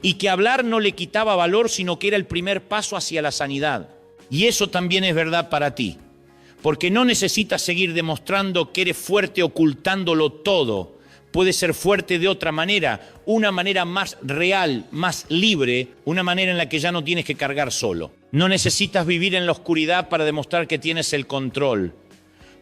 Y que hablar no le quitaba valor, sino que era el primer paso hacia la sanidad. Y eso también es verdad para ti. Porque no necesitas seguir demostrando que eres fuerte ocultándolo todo. Puedes ser fuerte de otra manera, una manera más real, más libre, una manera en la que ya no tienes que cargar solo. No necesitas vivir en la oscuridad para demostrar que tienes el control.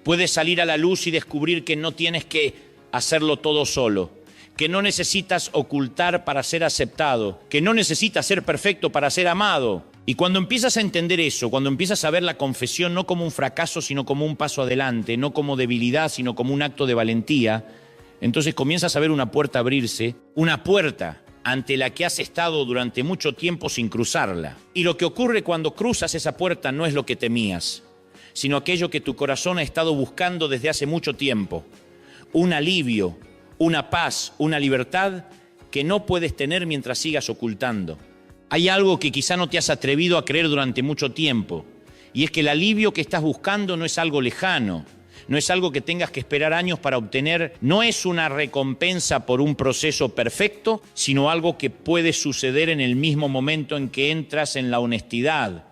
Puedes salir a la luz y descubrir que no tienes que hacerlo todo solo, que no necesitas ocultar para ser aceptado, que no necesitas ser perfecto para ser amado. Y cuando empiezas a entender eso, cuando empiezas a ver la confesión no como un fracaso, sino como un paso adelante, no como debilidad, sino como un acto de valentía, entonces comienzas a ver una puerta abrirse, una puerta ante la que has estado durante mucho tiempo sin cruzarla. Y lo que ocurre cuando cruzas esa puerta no es lo que temías, sino aquello que tu corazón ha estado buscando desde hace mucho tiempo. Un alivio, una paz, una libertad que no puedes tener mientras sigas ocultando. Hay algo que quizá no te has atrevido a creer durante mucho tiempo, y es que el alivio que estás buscando no es algo lejano, no es algo que tengas que esperar años para obtener, no es una recompensa por un proceso perfecto, sino algo que puede suceder en el mismo momento en que entras en la honestidad,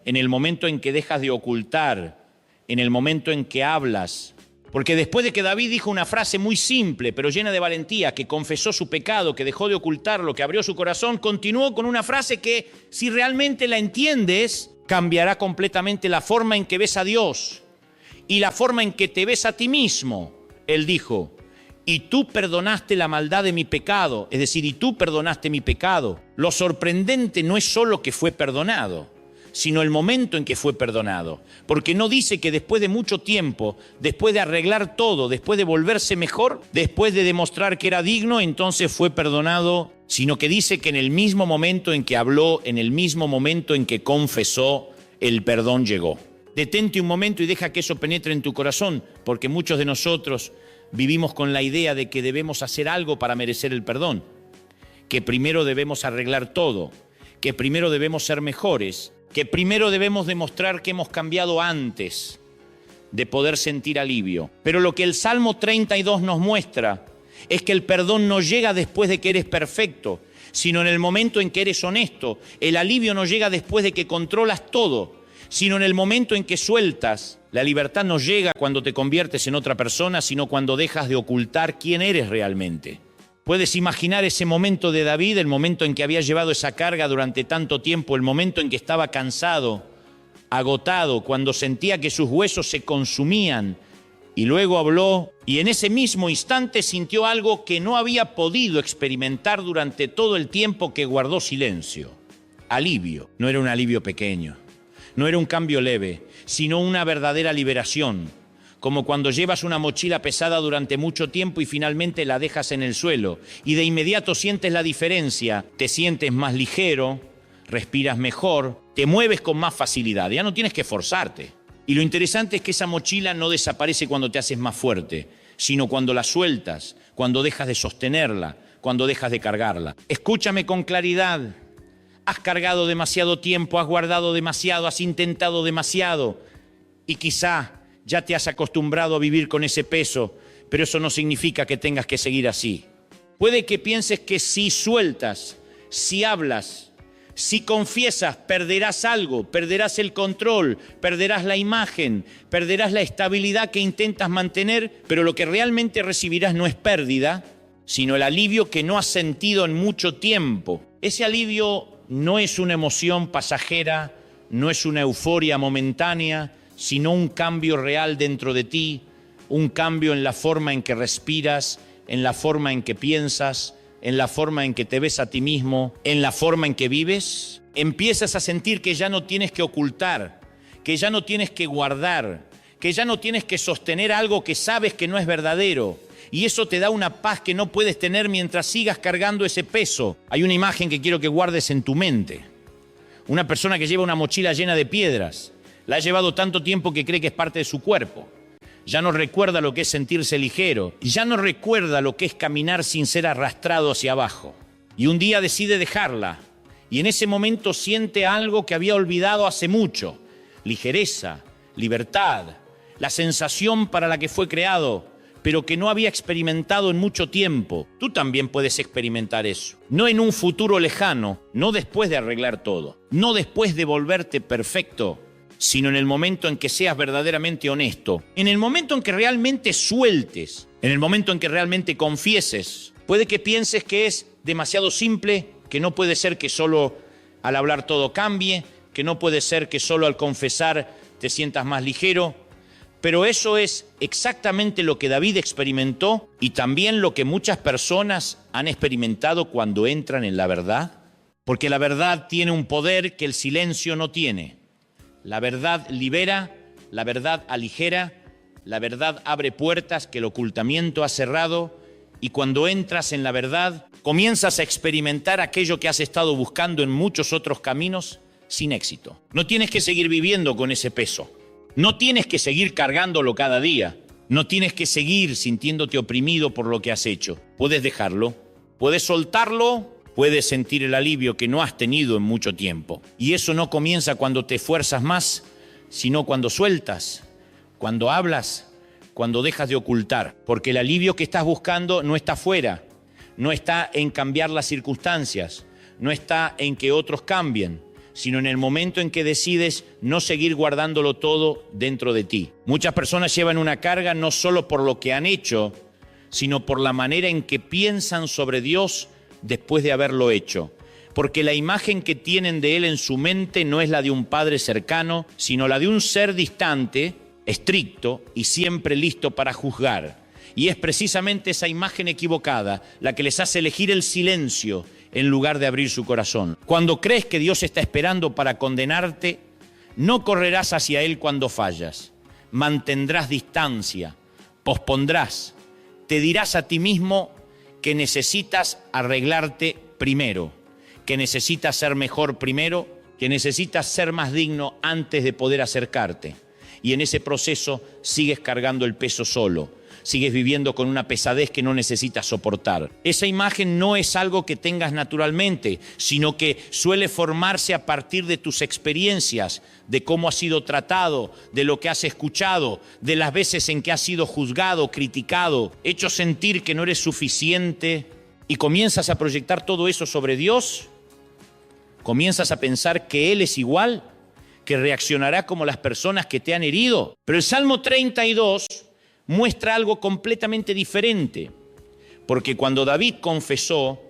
en el momento en que dejas de ocultar, en el momento en que hablas. Porque después de que David dijo una frase muy simple, pero llena de valentía, que confesó su pecado, que dejó de ocultarlo, que abrió su corazón, continuó con una frase que, si realmente la entiendes, cambiará completamente la forma en que ves a Dios y la forma en que te ves a ti mismo. Él dijo, y tú perdonaste la maldad de mi pecado, es decir, y tú perdonaste mi pecado. Lo sorprendente no es solo que fue perdonado, sino el momento en que fue perdonado. Porque no dice que después de mucho tiempo, después de arreglar todo, después de volverse mejor, después de demostrar que era digno, entonces fue perdonado, sino que dice que en el mismo momento en que habló, en el mismo momento en que confesó, el perdón llegó. Detente un momento y deja que eso penetre en tu corazón, porque muchos de nosotros vivimos con la idea de que debemos hacer algo para merecer el perdón, que primero debemos arreglar todo, que primero debemos ser mejores, que primero debemos demostrar que hemos cambiado antes de poder sentir alivio. Pero lo que el Salmo 32 nos muestra es que el perdón no llega después de que eres perfecto, sino en el momento en que eres honesto. El alivio no llega después de que controlas todo, sino en el momento en que sueltas. La libertad no llega cuando te conviertes en otra persona, sino cuando dejas de ocultar quién eres realmente. Puedes imaginar ese momento de David, el momento en que había llevado esa carga durante tanto tiempo, el momento en que estaba cansado, agotado, cuando sentía que sus huesos se consumían, y luego habló, y en ese mismo instante sintió algo que no había podido experimentar durante todo el tiempo que guardó silencio. Alivio. No era un alivio pequeño, no era un cambio leve, sino una verdadera liberación. Como cuando llevas una mochila pesada durante mucho tiempo y finalmente la dejas en el suelo y de inmediato sientes la diferencia, te sientes más ligero, respiras mejor, te mueves con más facilidad, ya no tienes que forzarte. Y lo interesante es que esa mochila no desaparece cuando te haces más fuerte, sino cuando la sueltas, cuando dejas de sostenerla, cuando dejas de cargarla. Escúchame con claridad, has cargado demasiado tiempo, has guardado demasiado, has intentado demasiado y quizá ya te has acostumbrado a vivir con ese peso, pero eso no significa que tengas que seguir así. Puede que pienses que si sueltas, si hablas, si confiesas, perderás algo, perderás el control, perderás la imagen, perderás la estabilidad que intentas mantener, pero lo que realmente recibirás no es pérdida, sino el alivio que no has sentido en mucho tiempo. Ese alivio no es una emoción pasajera, no es una euforia momentánea, sino un cambio real dentro de ti, un cambio en la forma en que respiras, en la forma en que piensas, en la forma en que te ves a ti mismo, en la forma en que vives. Empiezas a sentir que ya no tienes que ocultar, que ya no tienes que guardar, que ya no tienes que sostener algo que sabes que no es verdadero. Y eso te da una paz que no puedes tener mientras sigas cargando ese peso. Hay una imagen que quiero que guardes en tu mente. Una persona que lleva una mochila llena de piedras. La ha llevado tanto tiempo que cree que es parte de su cuerpo. Ya no recuerda lo que es sentirse ligero. Ya no recuerda lo que es caminar sin ser arrastrado hacia abajo. Y un día decide dejarla. Y en ese momento siente algo que había olvidado hace mucho. Ligereza, libertad, la sensación para la que fue creado, pero que no había experimentado en mucho tiempo. Tú también puedes experimentar eso. No en un futuro lejano, no después de arreglar todo, no después de volverte perfecto, sino en el momento en que seas verdaderamente honesto, en el momento en que realmente sueltes, en el momento en que realmente confieses. Puede que pienses que es demasiado simple, que no puede ser que solo al hablar todo cambie, que no puede ser que solo al confesar te sientas más ligero, pero eso es exactamente lo que David experimentó y también lo que muchas personas han experimentado cuando entran en la verdad, porque la verdad tiene un poder que el silencio no tiene. La verdad libera, la verdad aligera, la verdad abre puertas que el ocultamiento ha cerrado y cuando entras en la verdad comienzas a experimentar aquello que has estado buscando en muchos otros caminos sin éxito. No tienes que seguir viviendo con ese peso. No tienes que seguir cargándolo cada día. No tienes que seguir sintiéndote oprimido por lo que has hecho. Puedes dejarlo, puedes soltarlo, puedes sentir el alivio que no has tenido en mucho tiempo. Y eso no comienza cuando te esfuerzas más, sino cuando sueltas, cuando hablas, cuando dejas de ocultar. Porque el alivio que estás buscando no está fuera, no está en cambiar las circunstancias, no está en que otros cambien, sino en el momento en que decides no seguir guardándolo todo dentro de ti. Muchas personas llevan una carga no solo por lo que han hecho, sino por la manera en que piensan sobre Dios después de haberlo hecho. Porque la imagen que tienen de Él en su mente no es la de un padre cercano, sino la de un ser distante, estricto y siempre listo para juzgar. Y es precisamente esa imagen equivocada la que les hace elegir el silencio en lugar de abrir su corazón. Cuando crees que Dios está esperando para condenarte, no correrás hacia Él cuando fallas. Mantendrás distancia, pospondrás, te dirás a ti mismo que necesitas arreglarte primero, que necesitas ser mejor primero, que necesitas ser más digno antes de poder acercarte. Y en ese proceso sigues cargando el peso solo. Sigues viviendo con una pesadez que no necesitas soportar. Esa imagen no es algo que tengas naturalmente, sino que suele formarse a partir de tus experiencias, de cómo has sido tratado, de lo que has escuchado, de las veces en que has sido juzgado, criticado, hecho sentir que no eres suficiente, y comienzas a proyectar todo eso sobre Dios. Comienzas a pensar que Él es igual, que reaccionará como las personas que te han herido. Pero el Salmo 32 muestra algo completamente diferente, porque cuando David confesó,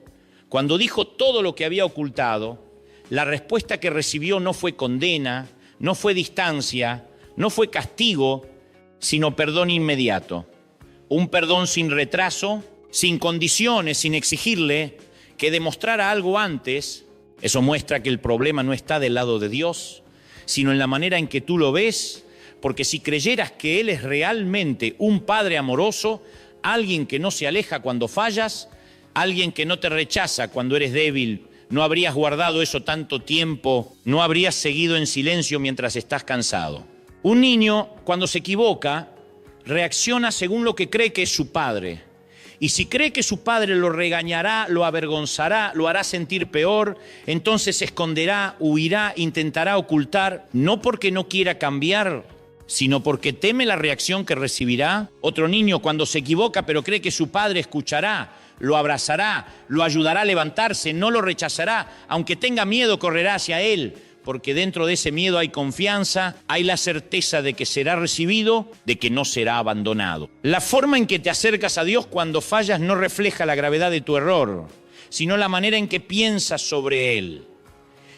cuando dijo todo lo que había ocultado, la respuesta que recibió no fue condena, no fue distancia, no fue castigo, sino perdón inmediato. Un perdón sin retraso, sin condiciones, sin exigirle que demostrara algo antes. Eso muestra que el problema no está del lado de Dios, sino en la manera en que tú lo ves. Porque si creyeras que Él es realmente un Padre amoroso, alguien que no se aleja cuando fallas, alguien que no te rechaza cuando eres débil, no habrías guardado eso tanto tiempo, no habrías seguido en silencio mientras estás cansado. Un niño, cuando se equivoca, reacciona según lo que cree que es su padre. Y si cree que su padre lo regañará, lo avergonzará, lo hará sentir peor, entonces se esconderá, huirá, intentará ocultar, no porque no quiera cambiar, sino porque teme la reacción que recibirá. Otro niño, cuando se equivoca pero cree que su padre escuchará, lo abrazará, lo ayudará a levantarse, no lo rechazará, aunque tenga miedo correrá hacia él, porque dentro de ese miedo hay confianza, hay la certeza de que será recibido, de que no será abandonado. La forma en que te acercas a Dios cuando fallas no refleja la gravedad de tu error, sino la manera en que piensas sobre Él.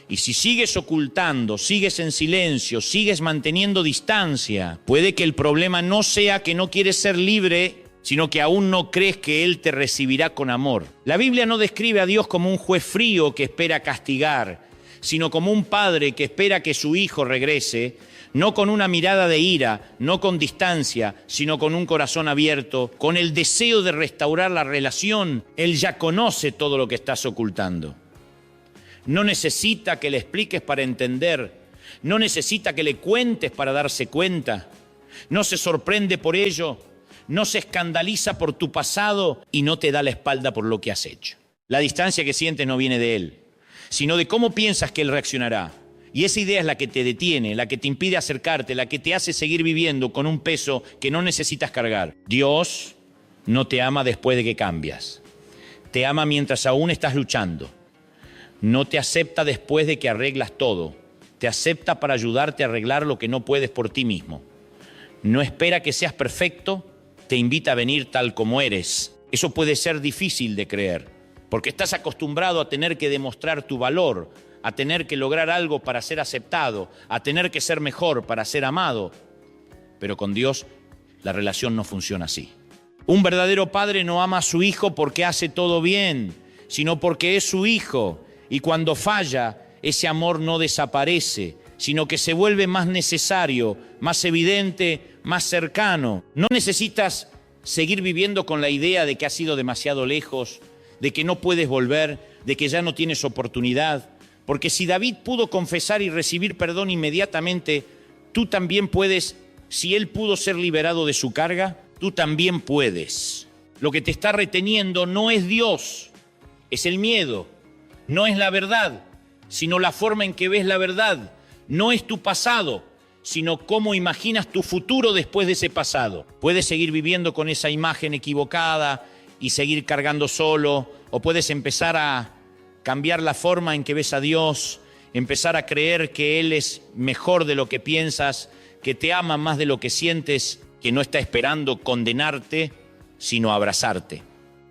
Y si sigues ocultando, sigues en silencio, sigues manteniendo distancia, puede que el problema no sea que no quieres ser libre, sino que aún no crees que Él te recibirá con amor. La Biblia no describe a Dios como un juez frío que espera castigar, sino como un padre que espera que su hijo regrese, no con una mirada de ira, no con distancia, sino con un corazón abierto, con el deseo de restaurar la relación. Él ya conoce todo lo que estás ocultando. No necesita que le expliques para entender, no necesita que le cuentes para darse cuenta, no se sorprende por ello, no se escandaliza por tu pasado y no te da la espalda por lo que has hecho. La distancia que sientes no viene de Él, sino de cómo piensas que Él reaccionará. Y esa idea es la que te detiene, la que te impide acercarte, la que te hace seguir viviendo con un peso que no necesitas cargar. Dios no te ama después de que cambias, te ama mientras aún estás luchando. No te acepta después de que arreglas todo. Te acepta para ayudarte a arreglar lo que no puedes por ti mismo. No espera que seas perfecto, te invita a venir tal como eres. Eso puede ser difícil de creer, porque estás acostumbrado a tener que demostrar tu valor, a tener que lograr algo para ser aceptado, a tener que ser mejor para ser amado. Pero con Dios la relación no funciona así. Un verdadero padre no ama a su hijo porque hace todo bien, sino porque es su hijo. Y cuando falla, ese amor no desaparece, sino que se vuelve más necesario, más evidente, más cercano. No necesitas seguir viviendo con la idea de que has ido demasiado lejos, de que no puedes volver, de que ya no tienes oportunidad. Porque si David pudo confesar y recibir perdón inmediatamente, Tú también puedes, si Él pudo ser liberado de su carga, tú también puedes. Lo que te está reteniendo no es Dios, es el miedo, no es la verdad, sino la forma en que ves la verdad. No es tu pasado, sino cómo imaginas tu futuro después de ese pasado. Puedes seguir viviendo con esa imagen equivocada y seguir cargando solo, o puedes empezar a cambiar la forma en que ves a Dios, empezar a creer que Él es mejor de lo que piensas, que te ama más de lo que sientes, que no está esperando condenarte, sino abrazarte.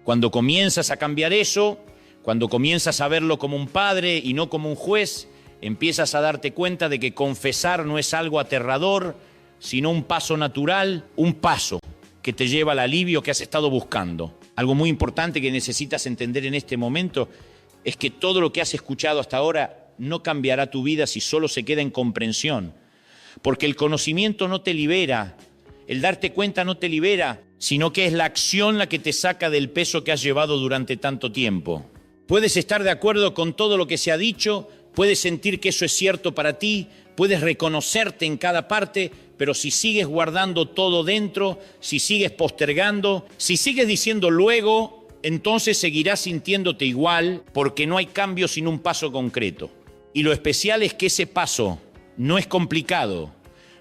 Cuando comienzas a cambiar eso, cuando comienzas a verlo como un padre y no como un juez, empiezas a darte cuenta de que confesar no es algo aterrador, sino un paso natural, un paso que te lleva al alivio que has estado buscando. Algo muy importante que necesitas entender en este momento es que todo lo que has escuchado hasta ahora no cambiará tu vida si solo se queda en comprensión. Porque el conocimiento no te libera, el darte cuenta no te libera, sino que es la acción la que te saca del peso que has llevado durante tanto tiempo. Puedes estar de acuerdo con todo lo que se ha dicho, puedes sentir que eso es cierto para ti, puedes reconocerte en cada parte, pero si sigues guardando todo dentro, si sigues postergando, si sigues diciendo luego, entonces seguirás sintiéndote igual, porque no hay cambio sin un paso concreto. Y lo especial es que ese paso no es complicado,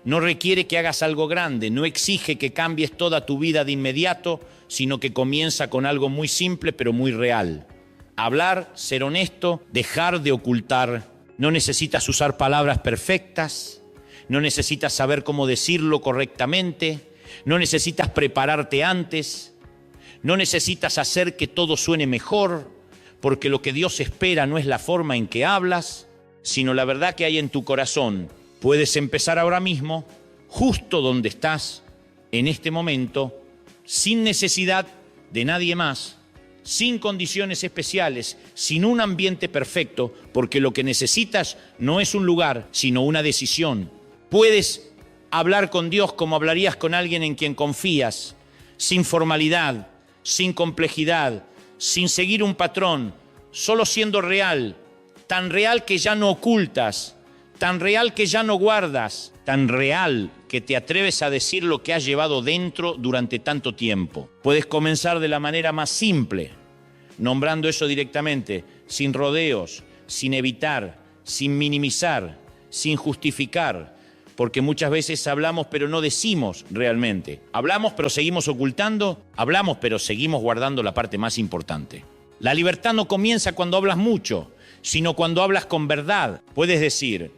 no requiere que hagas algo grande, no exige que cambies toda tu vida de inmediato, sino que comienza con algo muy simple pero muy real. Hablar, ser honesto, dejar de ocultar. No necesitas usar palabras perfectas, no necesitas saber cómo decirlo correctamente, no necesitas prepararte antes, no necesitas hacer que todo suene mejor, porque lo que Dios espera no es la forma en que hablas, sino la verdad que hay en tu corazón. Puedes empezar ahora mismo, justo donde estás, en este momento, sin necesidad de nadie más, sin condiciones especiales, sin un ambiente perfecto, porque lo que necesitas no es un lugar, sino una decisión. Puedes hablar con Dios como hablarías con alguien en quien confías, sin formalidad, sin complejidad, sin seguir un patrón, solo siendo real, tan real que ya no ocultas, tan real que ya no guardas, tan real que te atreves a decir lo que has llevado dentro durante tanto tiempo. Puedes comenzar de la manera más simple, nombrando eso directamente, sin rodeos, sin evitar, sin minimizar, sin justificar, porque muchas veces hablamos pero no decimos realmente. Hablamos pero seguimos ocultando, hablamos pero seguimos guardando la parte más importante. La libertad no comienza cuando hablas mucho, sino cuando hablas con verdad. Puedes decir,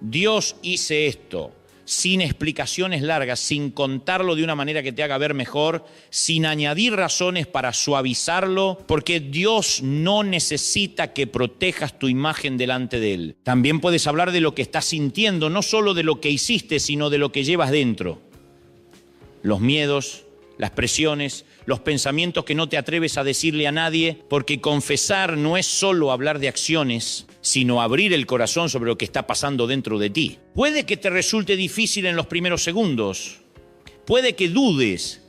Dios hice esto, sin explicaciones largas, sin contarlo de una manera que te haga ver mejor, sin añadir razones para suavizarlo, porque Dios no necesita que protejas tu imagen delante de Él. También puedes hablar de lo que estás sintiendo, no solo de lo que hiciste, sino de lo que llevas dentro. Los miedos, las presiones, los pensamientos que no te atreves a decirle a nadie, porque confesar no es solo hablar de acciones, sino abrir el corazón sobre lo que está pasando dentro de ti. Puede que te resulte difícil en los primeros segundos, puede que dudes,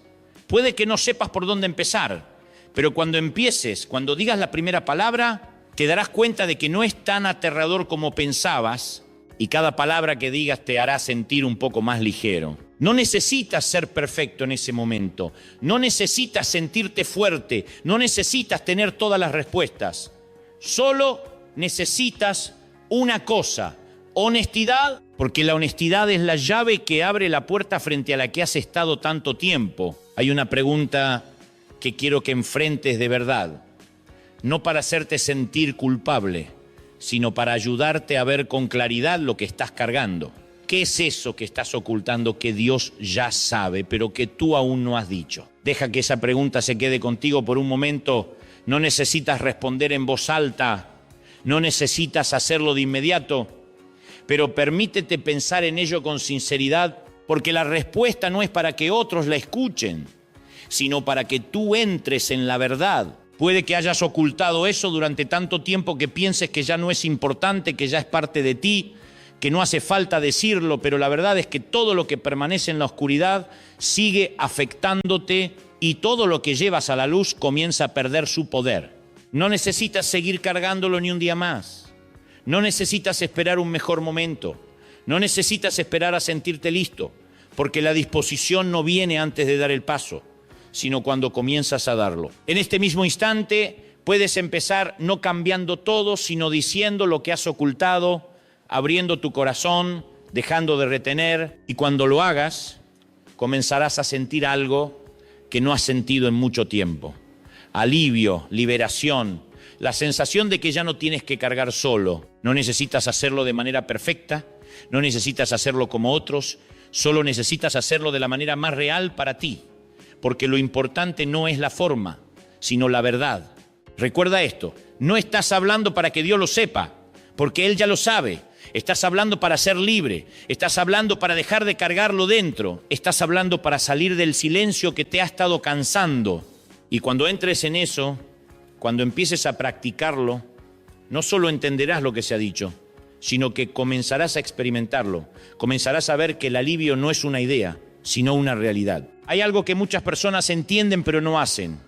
puede que no sepas por dónde empezar, pero cuando empieces, cuando digas la primera palabra, te darás cuenta de que no es tan aterrador como pensabas y cada palabra que digas te hará sentir un poco más ligero. No necesitas ser perfecto en ese momento, no necesitas sentirte fuerte, no necesitas tener todas las respuestas, solo necesitas una cosa, honestidad, porque la honestidad es la llave que abre la puerta frente a la que has estado tanto tiempo. Hay una pregunta que quiero que enfrentes de verdad, no para hacerte sentir culpable, sino para ayudarte a ver con claridad lo que estás cargando. ¿Qué es eso que estás ocultando que Dios ya sabe, pero que tú aún no has dicho? Deja que esa pregunta se quede contigo por un momento. No necesitas responder en voz alta, no necesitas hacerlo de inmediato, pero permítete pensar en ello con sinceridad, porque la respuesta no es para que otros la escuchen, sino para que tú entres en la verdad. Puede que hayas ocultado eso durante tanto tiempo que pienses que ya no es importante, que ya es parte de ti, que no hace falta decirlo, pero la verdad es que todo lo que permanece en la oscuridad sigue afectándote y todo lo que llevas a la luz comienza a perder su poder. No necesitas seguir cargándolo ni un día más. No necesitas esperar un mejor momento. No necesitas esperar a sentirte listo, porque la disposición no viene antes de dar el paso, sino cuando comienzas a darlo. En este mismo instante puedes empezar no cambiando todo, sino diciendo lo que has ocultado, abriendo tu corazón, dejando de retener, y cuando lo hagas, comenzarás a sentir algo que no has sentido en mucho tiempo. Alivio, liberación, la sensación de que ya no tienes que cargar solo. No necesitas hacerlo de manera perfecta, no necesitas hacerlo como otros, solo necesitas hacerlo de la manera más real para ti, porque lo importante no es la forma, sino la verdad. Recuerda esto, no estás hablando para que Dios lo sepa, porque Él ya lo sabe. Estás hablando para ser libre, estás hablando para dejar de cargarlo dentro, estás hablando para salir del silencio que te ha estado cansando. Y cuando entres en eso, cuando empieces a practicarlo, no solo entenderás lo que se ha dicho, sino que comenzarás a experimentarlo, comenzarás a ver que el alivio no es una idea, sino una realidad. Hay algo que muchas personas entienden pero no hacen.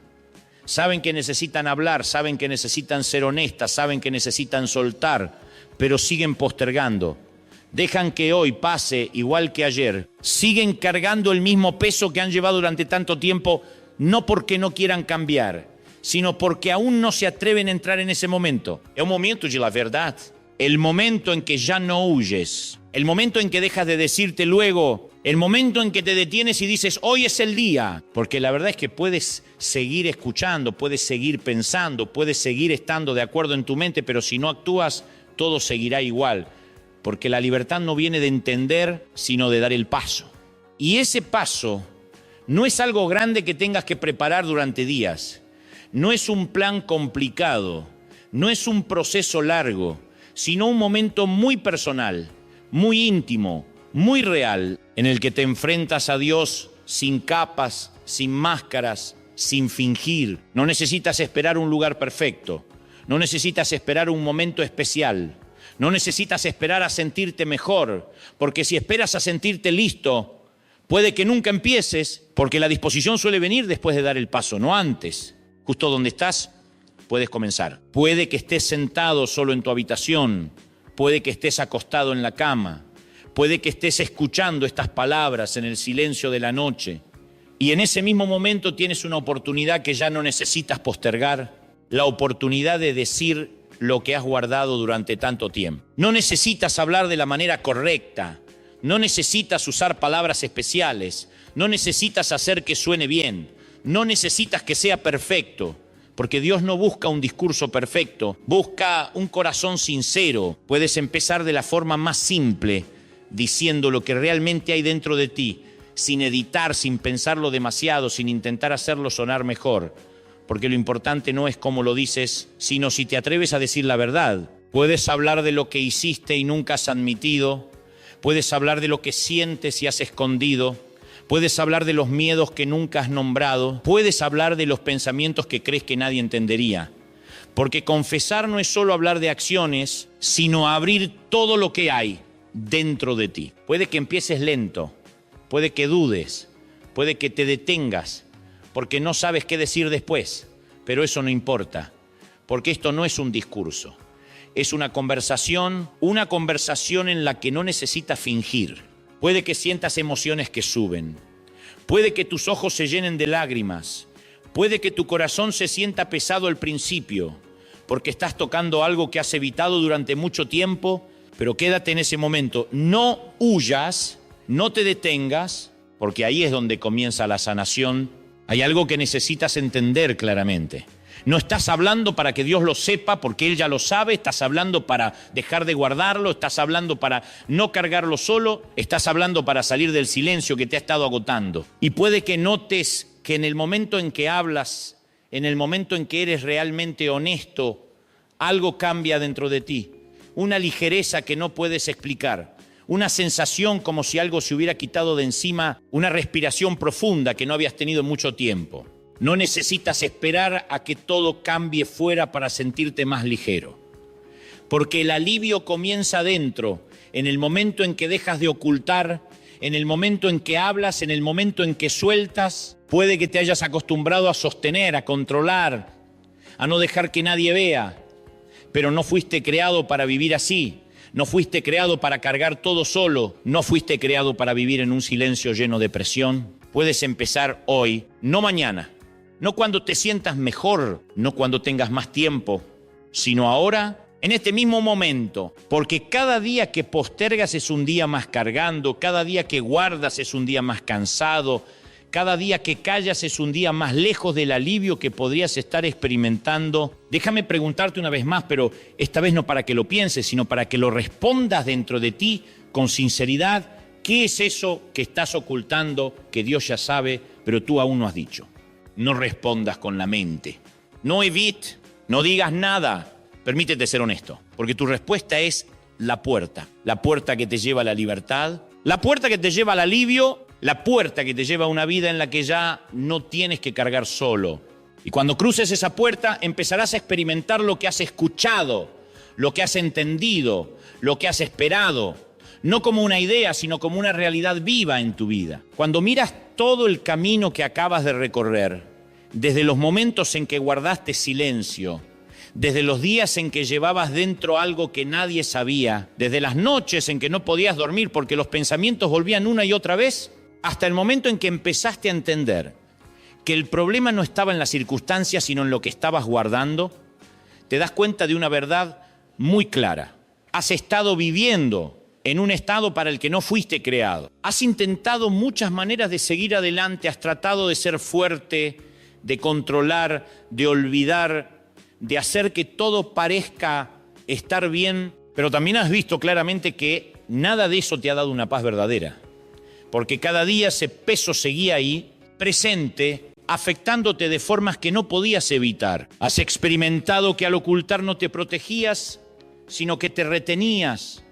Saben que necesitan hablar, saben que necesitan ser honestas, saben que necesitan soltar, pero siguen postergando. Dejan que hoy pase igual que ayer. Siguen cargando el mismo peso que han llevado durante tanto tiempo, no porque no quieran cambiar, sino porque aún no se atreven a entrar en ese momento. Es un momento de la verdad. El momento en que ya no huyes. El momento en que dejas de decirte luego. El momento en que te detienes y dices, hoy es el día. Porque la verdad es que puedes seguir escuchando, puedes seguir pensando, puedes seguir estando de acuerdo en tu mente, pero si no actúas, todo seguirá igual. Porque la libertad no viene de entender, sino de dar el paso. Y ese paso no es algo grande que tengas que preparar durante días. No es un plan complicado. No es un proceso largo, sino un momento muy personal, muy íntimo, muy real, en el que te enfrentas a Dios sin capas, sin máscaras, sin fingir. No necesitas esperar un lugar perfecto, no necesitas esperar un momento especial, no necesitas esperar a sentirte mejor, porque si esperas a sentirte listo, puede que nunca empieces, porque la disposición suele venir después de dar el paso, no antes. Justo donde estás, puedes comenzar. Puede que estés sentado solo en tu habitación, puede que estés acostado en la cama, puede que estés escuchando estas palabras en el silencio de la noche, y en ese mismo momento tienes una oportunidad que ya no necesitas postergar, la oportunidad de decir lo que has guardado durante tanto tiempo. No necesitas hablar de la manera correcta, no necesitas usar palabras especiales, no necesitas hacer que suene bien, no necesitas que sea perfecto, porque Dios no busca un discurso perfecto, busca un corazón sincero. Puedes empezar de la forma más simple, diciendo lo que realmente hay dentro de ti, sin editar, sin pensarlo demasiado, sin intentar hacerlo sonar mejor, porque lo importante no es cómo lo dices, sino si te atreves a decir la verdad. Puedes hablar de lo que hiciste y nunca has admitido, puedes hablar de lo que sientes y has escondido, puedes hablar de los miedos que nunca has nombrado, puedes hablar de los pensamientos que crees que nadie entendería. Porque confesar no es solo hablar de acciones, sino abrir todo lo que hay dentro de ti. Puede que empieces lento, puede que dudes, puede que te detengas, porque no sabes qué decir después, pero eso no importa, porque esto no es un discurso, es una conversación en la que no necesitas fingir. Puede que sientas emociones que suben, puede que tus ojos se llenen de lágrimas, puede que tu corazón se sienta pesado al principio, porque estás tocando algo que has evitado durante mucho tiempo, pero quédate en ese momento. No huyas, no te detengas, porque ahí es donde comienza la sanación. Hay algo que necesitas entender claramente. No estás hablando para que Dios lo sepa, porque Él ya lo sabe. Estás hablando para dejar de guardarlo, estás hablando para no cargarlo solo, estás hablando para salir del silencio que te ha estado agotando. Y puede que notes que en el momento en que hablas, en el momento en que eres realmente honesto, algo cambia dentro de ti. Una ligereza que no puedes explicar. Una sensación como si algo se hubiera quitado de encima, una respiración profunda que no habías tenido en mucho tiempo. No necesitas esperar a que todo cambie fuera para sentirte más ligero. Porque el alivio comienza dentro, en el momento en que dejas de ocultar, en el momento en que hablas, en el momento en que sueltas. Puede que te hayas acostumbrado a sostener, a controlar, a no dejar que nadie vea, pero no fuiste creado para vivir así. No fuiste creado para cargar todo solo. No fuiste creado para vivir en un silencio lleno de presión. Puedes empezar hoy, no mañana. No cuando te sientas mejor, no cuando tengas más tiempo, sino ahora, en este mismo momento. Porque cada día que postergas es un día más cargando, cada día que guardas es un día más cansado, cada día que callas es un día más lejos del alivio que podrías estar experimentando. Déjame preguntarte una vez más, pero esta vez no para que lo pienses, sino para que lo respondas dentro de ti con sinceridad. ¿Qué es eso que estás ocultando, que Dios ya sabe, pero tú aún no has dicho? No respondas con la mente. No evites, no digas nada. Permítete ser honesto, porque tu respuesta es la puerta que te lleva a la libertad, la puerta que te lleva al alivio, la puerta que te lleva a una vida en la que ya no tienes que cargar solo. Y cuando cruces esa puerta, empezarás a experimentar lo que has escuchado, lo que has entendido, lo que has esperado, no como una idea, sino como una realidad viva en tu vida. Cuando miras todo el camino que acabas de recorrer, desde los momentos en que guardaste silencio, desde los días en que llevabas dentro algo que nadie sabía, desde las noches en que no podías dormir porque los pensamientos volvían una y otra vez, hasta el momento en que empezaste a entender que el problema no estaba en las circunstancias, sino en lo que estabas guardando, te das cuenta de una verdad muy clara. Has estado viviendo en un estado para el que no fuiste creado. Has intentado muchas maneras de seguir adelante, has tratado de ser fuerte, de controlar, de olvidar, de hacer que todo parezca estar bien, pero también has visto claramente que nada de eso te ha dado una paz verdadera, porque cada día ese peso seguía ahí, presente, afectándote de formas que no podías evitar. Has experimentado que al ocultar no te protegías, sino que te retenías.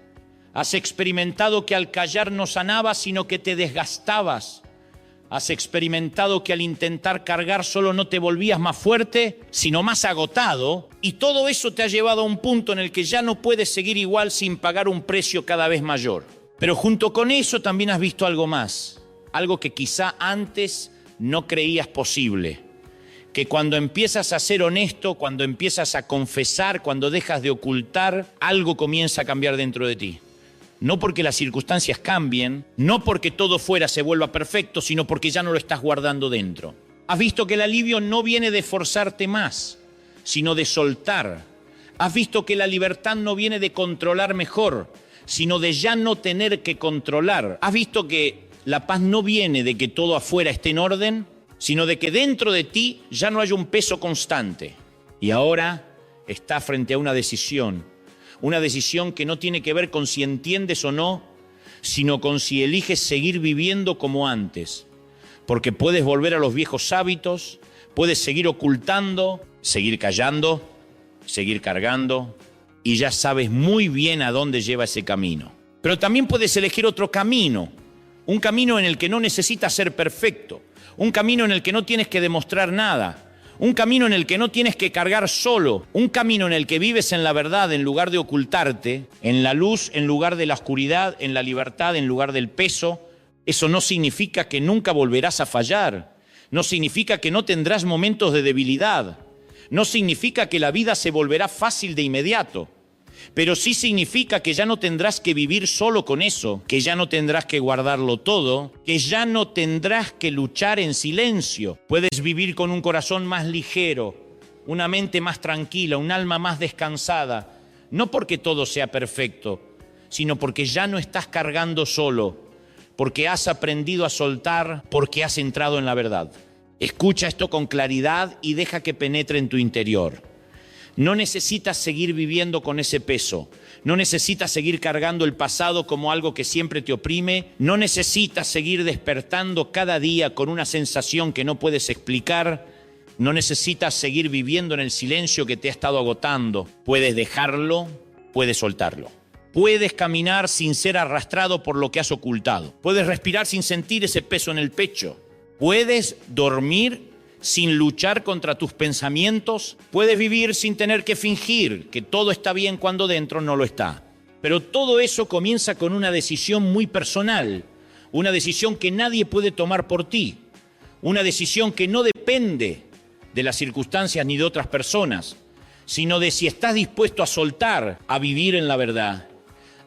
Has experimentado que al callar no sanabas, sino que te desgastabas. Has experimentado que al intentar cargar solo no te volvías más fuerte, sino más agotado. Y todo eso te ha llevado a un punto en el que ya no puedes seguir igual sin pagar un precio cada vez mayor. Pero junto con eso también has visto algo más, algo que quizá antes no creías posible. Que cuando empiezas a ser honesto, cuando empiezas a confesar, cuando dejas de ocultar, algo comienza a cambiar dentro de ti. No porque las circunstancias cambien, no porque todo fuera se vuelva perfecto, sino porque ya no lo estás guardando dentro. Has visto que el alivio no viene de forzarte más, sino de soltar. Has visto que la libertad no viene de controlar mejor, sino de ya no tener que controlar. Has visto que la paz no viene de que todo afuera esté en orden, sino de que dentro de ti ya no haya un peso constante. Y ahora estás frente a una decisión que no tiene que ver con si entiendes o no, sino con si eliges seguir viviendo como antes. Porque puedes volver a los viejos hábitos, puedes seguir ocultando, seguir callando, seguir cargando, y ya sabes muy bien a dónde lleva ese camino. Pero también puedes elegir otro camino, un camino en el que no necesitas ser perfecto, un camino en el que no tienes que demostrar nada, un camino en el que no tienes que cargar solo, un camino en el que vives en la verdad en lugar de ocultarte, en la luz en lugar de la oscuridad, en la libertad en lugar del peso. Eso no significa que nunca volverás a fallar, no significa que no tendrás momentos de debilidad, no significa que la vida se volverá fácil de inmediato, pero sí significa que ya no tendrás que vivir solo con eso, que ya no tendrás que guardarlo todo, que ya no tendrás que luchar en silencio. Puedes vivir con un corazón más ligero, una mente más tranquila, un alma más descansada, no porque todo sea perfecto, sino porque ya no estás cargando solo, porque has aprendido a soltar, porque has entrado en la verdad. Escucha esto con claridad y deja que penetre en tu interior. No necesitas seguir viviendo con ese peso. No necesitas seguir cargando el pasado como algo que siempre te oprime. No necesitas seguir despertando cada día con una sensación que no puedes explicar. No necesitas seguir viviendo en el silencio que te ha estado agotando. Puedes dejarlo, puedes soltarlo. Puedes caminar sin ser arrastrado por lo que has ocultado. Puedes respirar sin sentir ese peso en el pecho. Puedes dormir sin luchar contra tus pensamientos. Puedes vivir sin tener que fingir que todo está bien cuando dentro no lo está. Pero todo eso comienza con una decisión muy personal, una decisión que nadie puede tomar por ti, una decisión que no depende de las circunstancias ni de otras personas, sino de si estás dispuesto a soltar, a vivir en la verdad,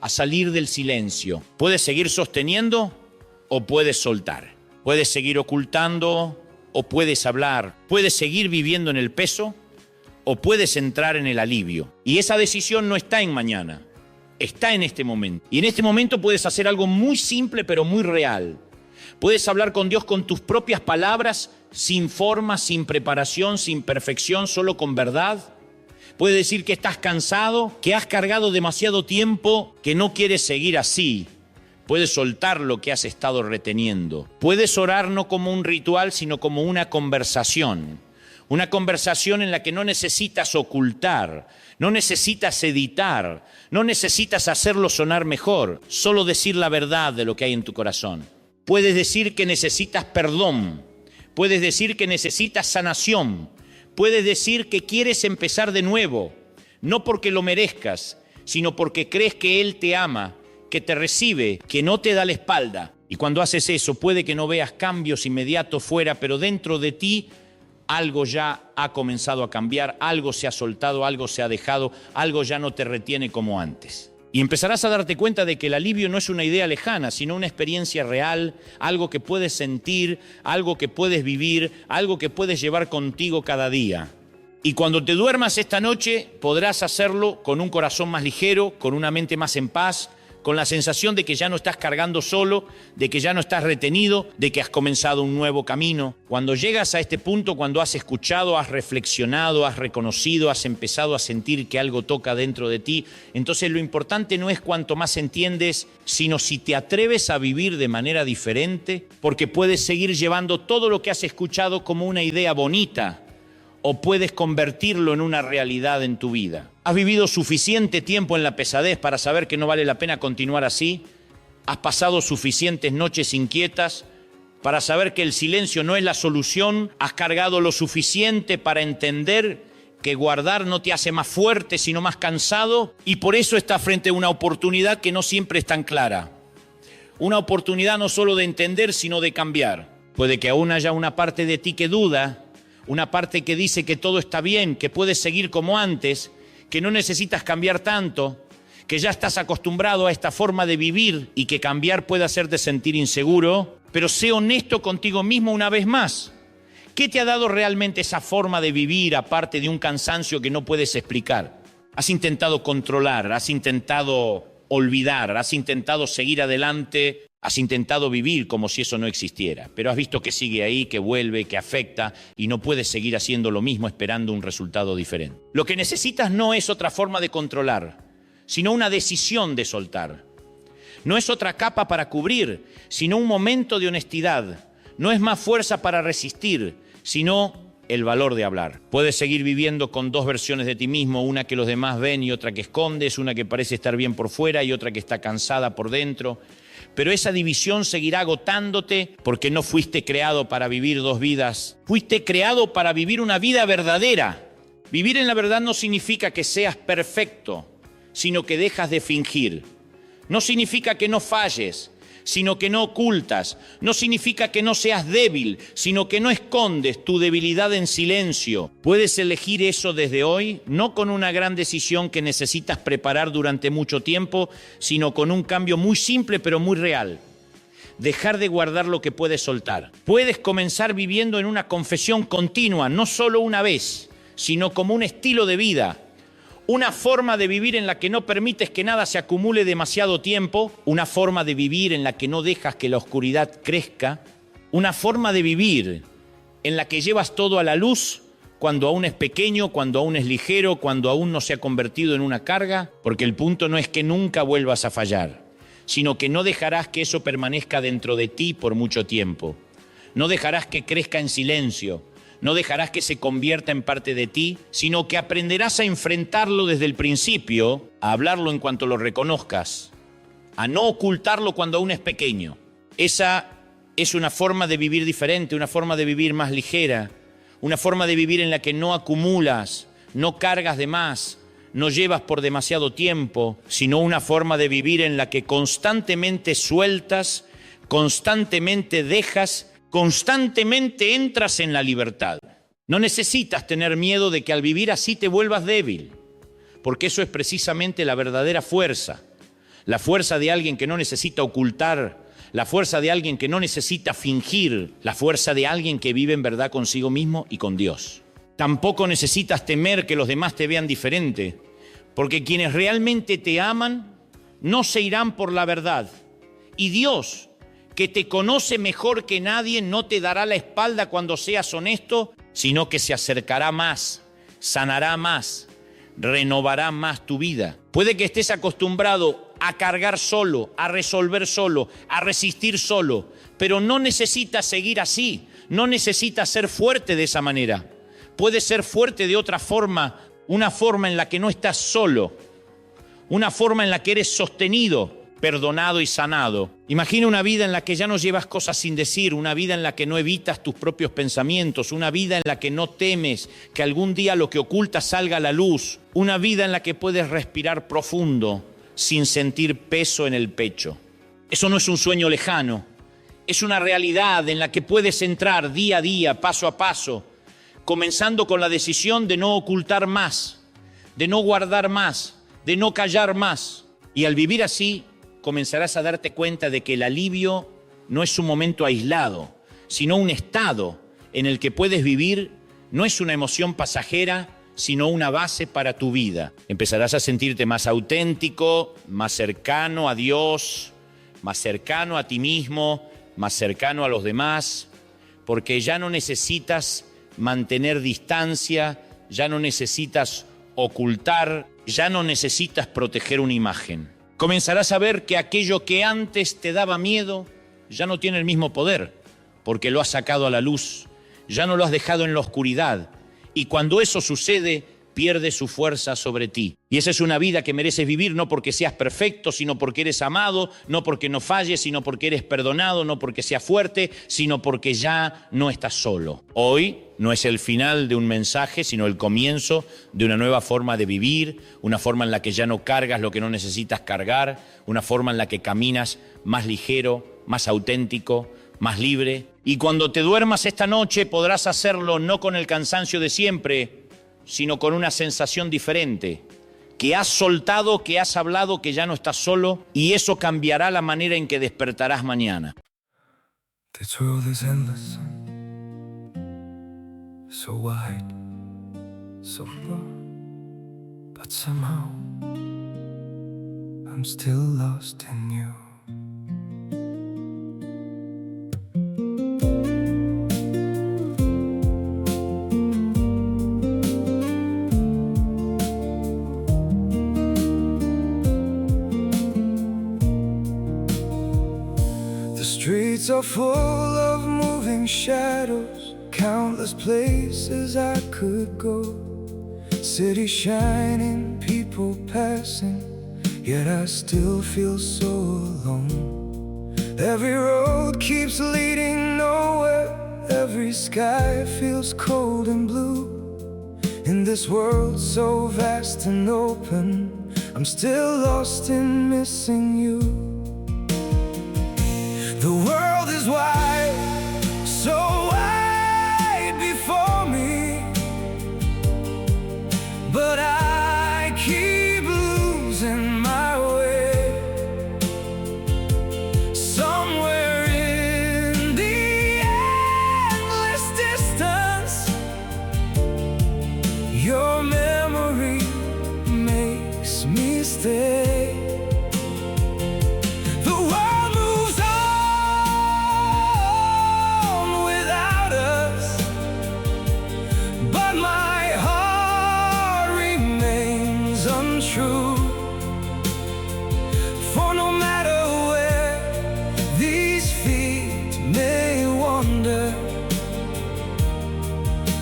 a salir del silencio. Puedes seguir sosteniendo o puedes soltar. Puedes seguir ocultando o puedes hablar. Puedes seguir viviendo en el peso o puedes entrar en el alivio. Y esa decisión no está en mañana, está en este momento. Y en este momento puedes hacer algo muy simple pero muy real. Puedes hablar con Dios con tus propias palabras, sin forma, sin preparación, sin perfección, solo con verdad. Puedes decir que estás cansado, que has cargado demasiado tiempo, que no quieres seguir así. Puedes soltar lo que has estado reteniendo. Puedes orar no como un ritual, sino como una conversación. Una conversación en la que no necesitas ocultar, no necesitas editar, no necesitas hacerlo sonar mejor, solo decir la verdad de lo que hay en tu corazón. Puedes decir que necesitas perdón, puedes decir que necesitas sanación, puedes decir que quieres empezar de nuevo, no porque lo merezcas, sino porque crees que Él te ama, que te recibe, que no te da la espalda. Y cuando haces eso, puede que no veas cambios inmediatos fuera, pero dentro de ti algo ya ha comenzado a cambiar, algo se ha soltado, algo se ha dejado, algo ya no te retiene como antes. Y empezarás a darte cuenta de que el alivio no es una idea lejana, sino una experiencia real, algo que puedes sentir, algo que puedes vivir, algo que puedes llevar contigo cada día. Y cuando te duermas esta noche, podrás hacerlo con un corazón más ligero, con una mente más en paz, con la sensación de que ya no estás cargando solo, de que ya no estás retenido, de que has comenzado un nuevo camino. Cuando llegas a este punto, cuando has escuchado, has reflexionado, has reconocido, has empezado a sentir que algo toca dentro de ti, entonces lo importante no es cuánto más entiendes, sino si te atreves a vivir de manera diferente, porque puedes seguir llevando todo lo que has escuchado como una idea bonita, o puedes convertirlo en una realidad en tu vida. ¿Has vivido suficiente tiempo en la pesadez para saber que no vale la pena continuar así? ¿Has pasado suficientes noches inquietas para saber que el silencio no es la solución? ¿Has cargado lo suficiente para entender que guardar no te hace más fuerte, sino más cansado? Y por eso estás frente a una oportunidad que no siempre es tan clara. Una oportunidad no solo de entender, sino de cambiar. Puede que aún haya una parte de ti que duda, una parte que dice que todo está bien, que puedes seguir como antes, que no necesitas cambiar tanto, que ya estás acostumbrado a esta forma de vivir y que cambiar puede hacerte sentir inseguro, pero sé honesto contigo mismo una vez más. ¿Qué te ha dado realmente esa forma de vivir aparte de un cansancio que no puedes explicar? Has intentado controlar, has intentado olvidar, has intentado seguir adelante, has intentado vivir como si eso no existiera, pero has visto que sigue ahí, que vuelve, que afecta y no puedes seguir haciendo lo mismo esperando un resultado diferente. Lo que necesitas no es otra forma de controlar, sino una decisión de soltar. No es otra capa para cubrir, sino un momento de honestidad. No es más fuerza para resistir, sino el valor de hablar. Puedes seguir viviendo con dos versiones de ti mismo, una que los demás ven y otra que escondes, una que parece estar bien por fuera y otra que está cansada por dentro. Pero esa división seguirá agotándote porque no fuiste creado para vivir dos vidas. Fuiste creado para vivir una vida verdadera. Vivir en la verdad no significa que seas perfecto, sino que dejas de fingir. No significa que no falles, sino que no ocultas. No significa que no seas débil, sino que no escondes tu debilidad en silencio. Puedes elegir eso desde hoy, no con una gran decisión que necesitas preparar durante mucho tiempo, sino con un cambio muy simple pero muy real. Dejar de guardar lo que puedes soltar. Puedes comenzar viviendo en una confesión continua, no solo una vez, sino como un estilo de vida. Una forma de vivir en la que no permites que nada se acumule demasiado tiempo, una forma de vivir en la que no dejas que la oscuridad crezca, una forma de vivir en la que llevas todo a la luz cuando aún es pequeño, cuando aún es ligero, cuando aún no se ha convertido en una carga, porque el punto no es que nunca vuelvas a fallar, sino que no dejarás que eso permanezca dentro de ti por mucho tiempo. No dejarás que crezca en silencio. No dejarás que se convierta en parte de ti, sino que aprenderás a enfrentarlo desde el principio, a hablarlo en cuanto lo reconozcas, a no ocultarlo cuando aún es pequeño. Esa es una forma de vivir diferente, una forma de vivir más ligera, una forma de vivir en la que no acumulas, no cargas de más, no llevas por demasiado tiempo, sino una forma de vivir en la que constantemente sueltas, constantemente dejas, constantemente entras en la libertad. No necesitas tener miedo de que al vivir así te vuelvas débil, porque eso es precisamente la verdadera fuerza. la fuerza de alguien que no necesita ocultar, la fuerza de alguien que no necesita fingir, la fuerza de alguien que vive en verdad consigo mismo y con Dios. Tampoco necesitas temer que los demás te vean diferente, porque quienes realmente te aman no se irán por la verdad. Y Dios, que te conoce mejor que nadie, no te dará la espalda cuando seas honesto, sino que se acercará más, sanará más, renovará más tu vida. Puede que estés acostumbrado a cargar solo, a resolver solo, a resistir solo, pero no necesitas seguir así, no necesitas ser fuerte de esa manera. Puedes ser fuerte de otra forma, una forma en la que no estás solo, una forma en la que eres sostenido, perdonado y sanado. Imagina una vida en la que ya no llevas cosas sin decir, una vida en la que no evitas tus propios pensamientos, una vida en la que no temes que algún día lo que ocultas salga a la luz, una vida en la que puedes respirar profundo sin sentir peso en el pecho. Eso no es un sueño lejano, es una realidad en la que puedes entrar día a día, paso a paso, comenzando con la decisión de no ocultar más, de no guardar más, de no callar más. Y al vivir así, comenzarás a darte cuenta de que el alivio no es un momento aislado, sino un estado en el que puedes vivir, no es una emoción pasajera, sino una base para tu vida. Empezarás a sentirte más auténtico, más cercano a Dios, más cercano a ti mismo, más cercano a los demás, porque ya no necesitas mantener distancia, ya no necesitas ocultar, ya no necesitas proteger una imagen. Comenzarás a ver que aquello que antes te daba miedo ya no tiene el mismo poder, porque lo has sacado a la luz, ya no lo has dejado en la oscuridad, y cuando eso sucede, pierde su fuerza sobre ti. Y esa es una vida que mereces vivir, no porque seas perfecto, sino porque eres amado, no porque no falles, sino porque eres perdonado, no porque seas fuerte, sino porque ya no estás solo. Hoy no es el final de un mensaje, sino el comienzo de una nueva forma de vivir, una forma en la que ya no cargas lo que no necesitas cargar, una forma en la que caminas más ligero, más auténtico, más libre. Y cuando te duermas esta noche podrás hacerlo no con el cansancio de siempre, sino con una sensación diferente, que has soltado, que has hablado, que ya no estás solo, y eso cambiará la manera en que despertarás mañana.
This world is endless, so wide, so far, but somehow I'm still lost in you. Streets are full of moving shadows, countless places I could go. Cities shining, people passing, yet I still feel so alone. Every road keeps leading nowhere, every sky feels cold and blue. In this world so vast and open, I'm still lost in missing you. The world is wide, so wide before me, but I keep losing my way. Somewhere in the endless distance, your memory makes me stay. For no matter where these feet may wander,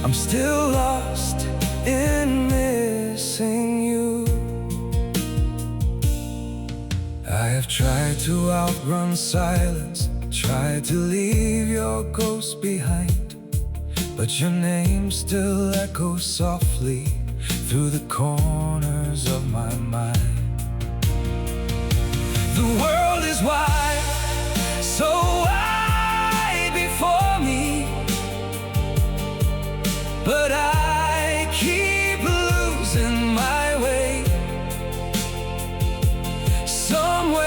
I'm still lost in missing you. I have tried to outrun silence, tried to leave your ghost behind, but your name still echoes softly through the corners of my mind. The world is wide, so wide before me, but I keep losing my way. Somewhere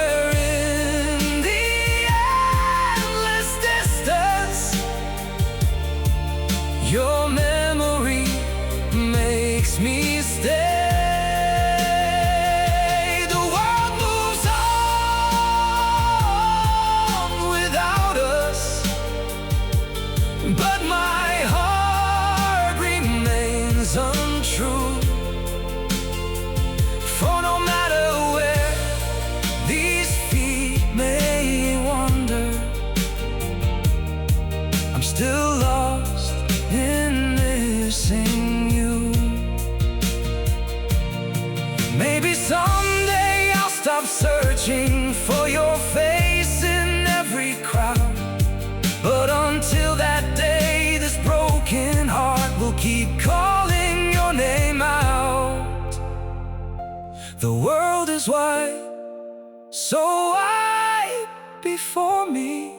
but my heart remains untrue. For no matter where these feet may wander, I'm still lost in missing you. Maybe someday I'll stop searching for your face in every crowd, but until that day, this broken heart will keep calling your name out. The world is wide, so wide before me,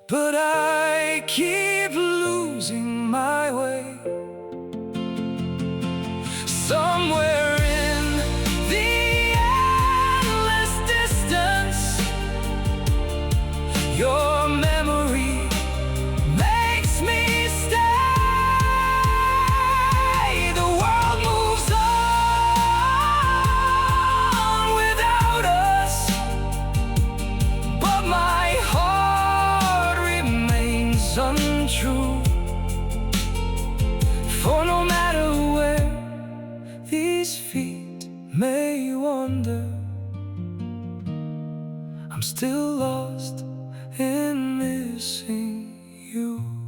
but I keep losing my way. Somewhere in the endless distance, your memory makes me stay. The world moves on without us, but my heart remains untrue. For no matter where these feet may wander, I'm still lost in missing you.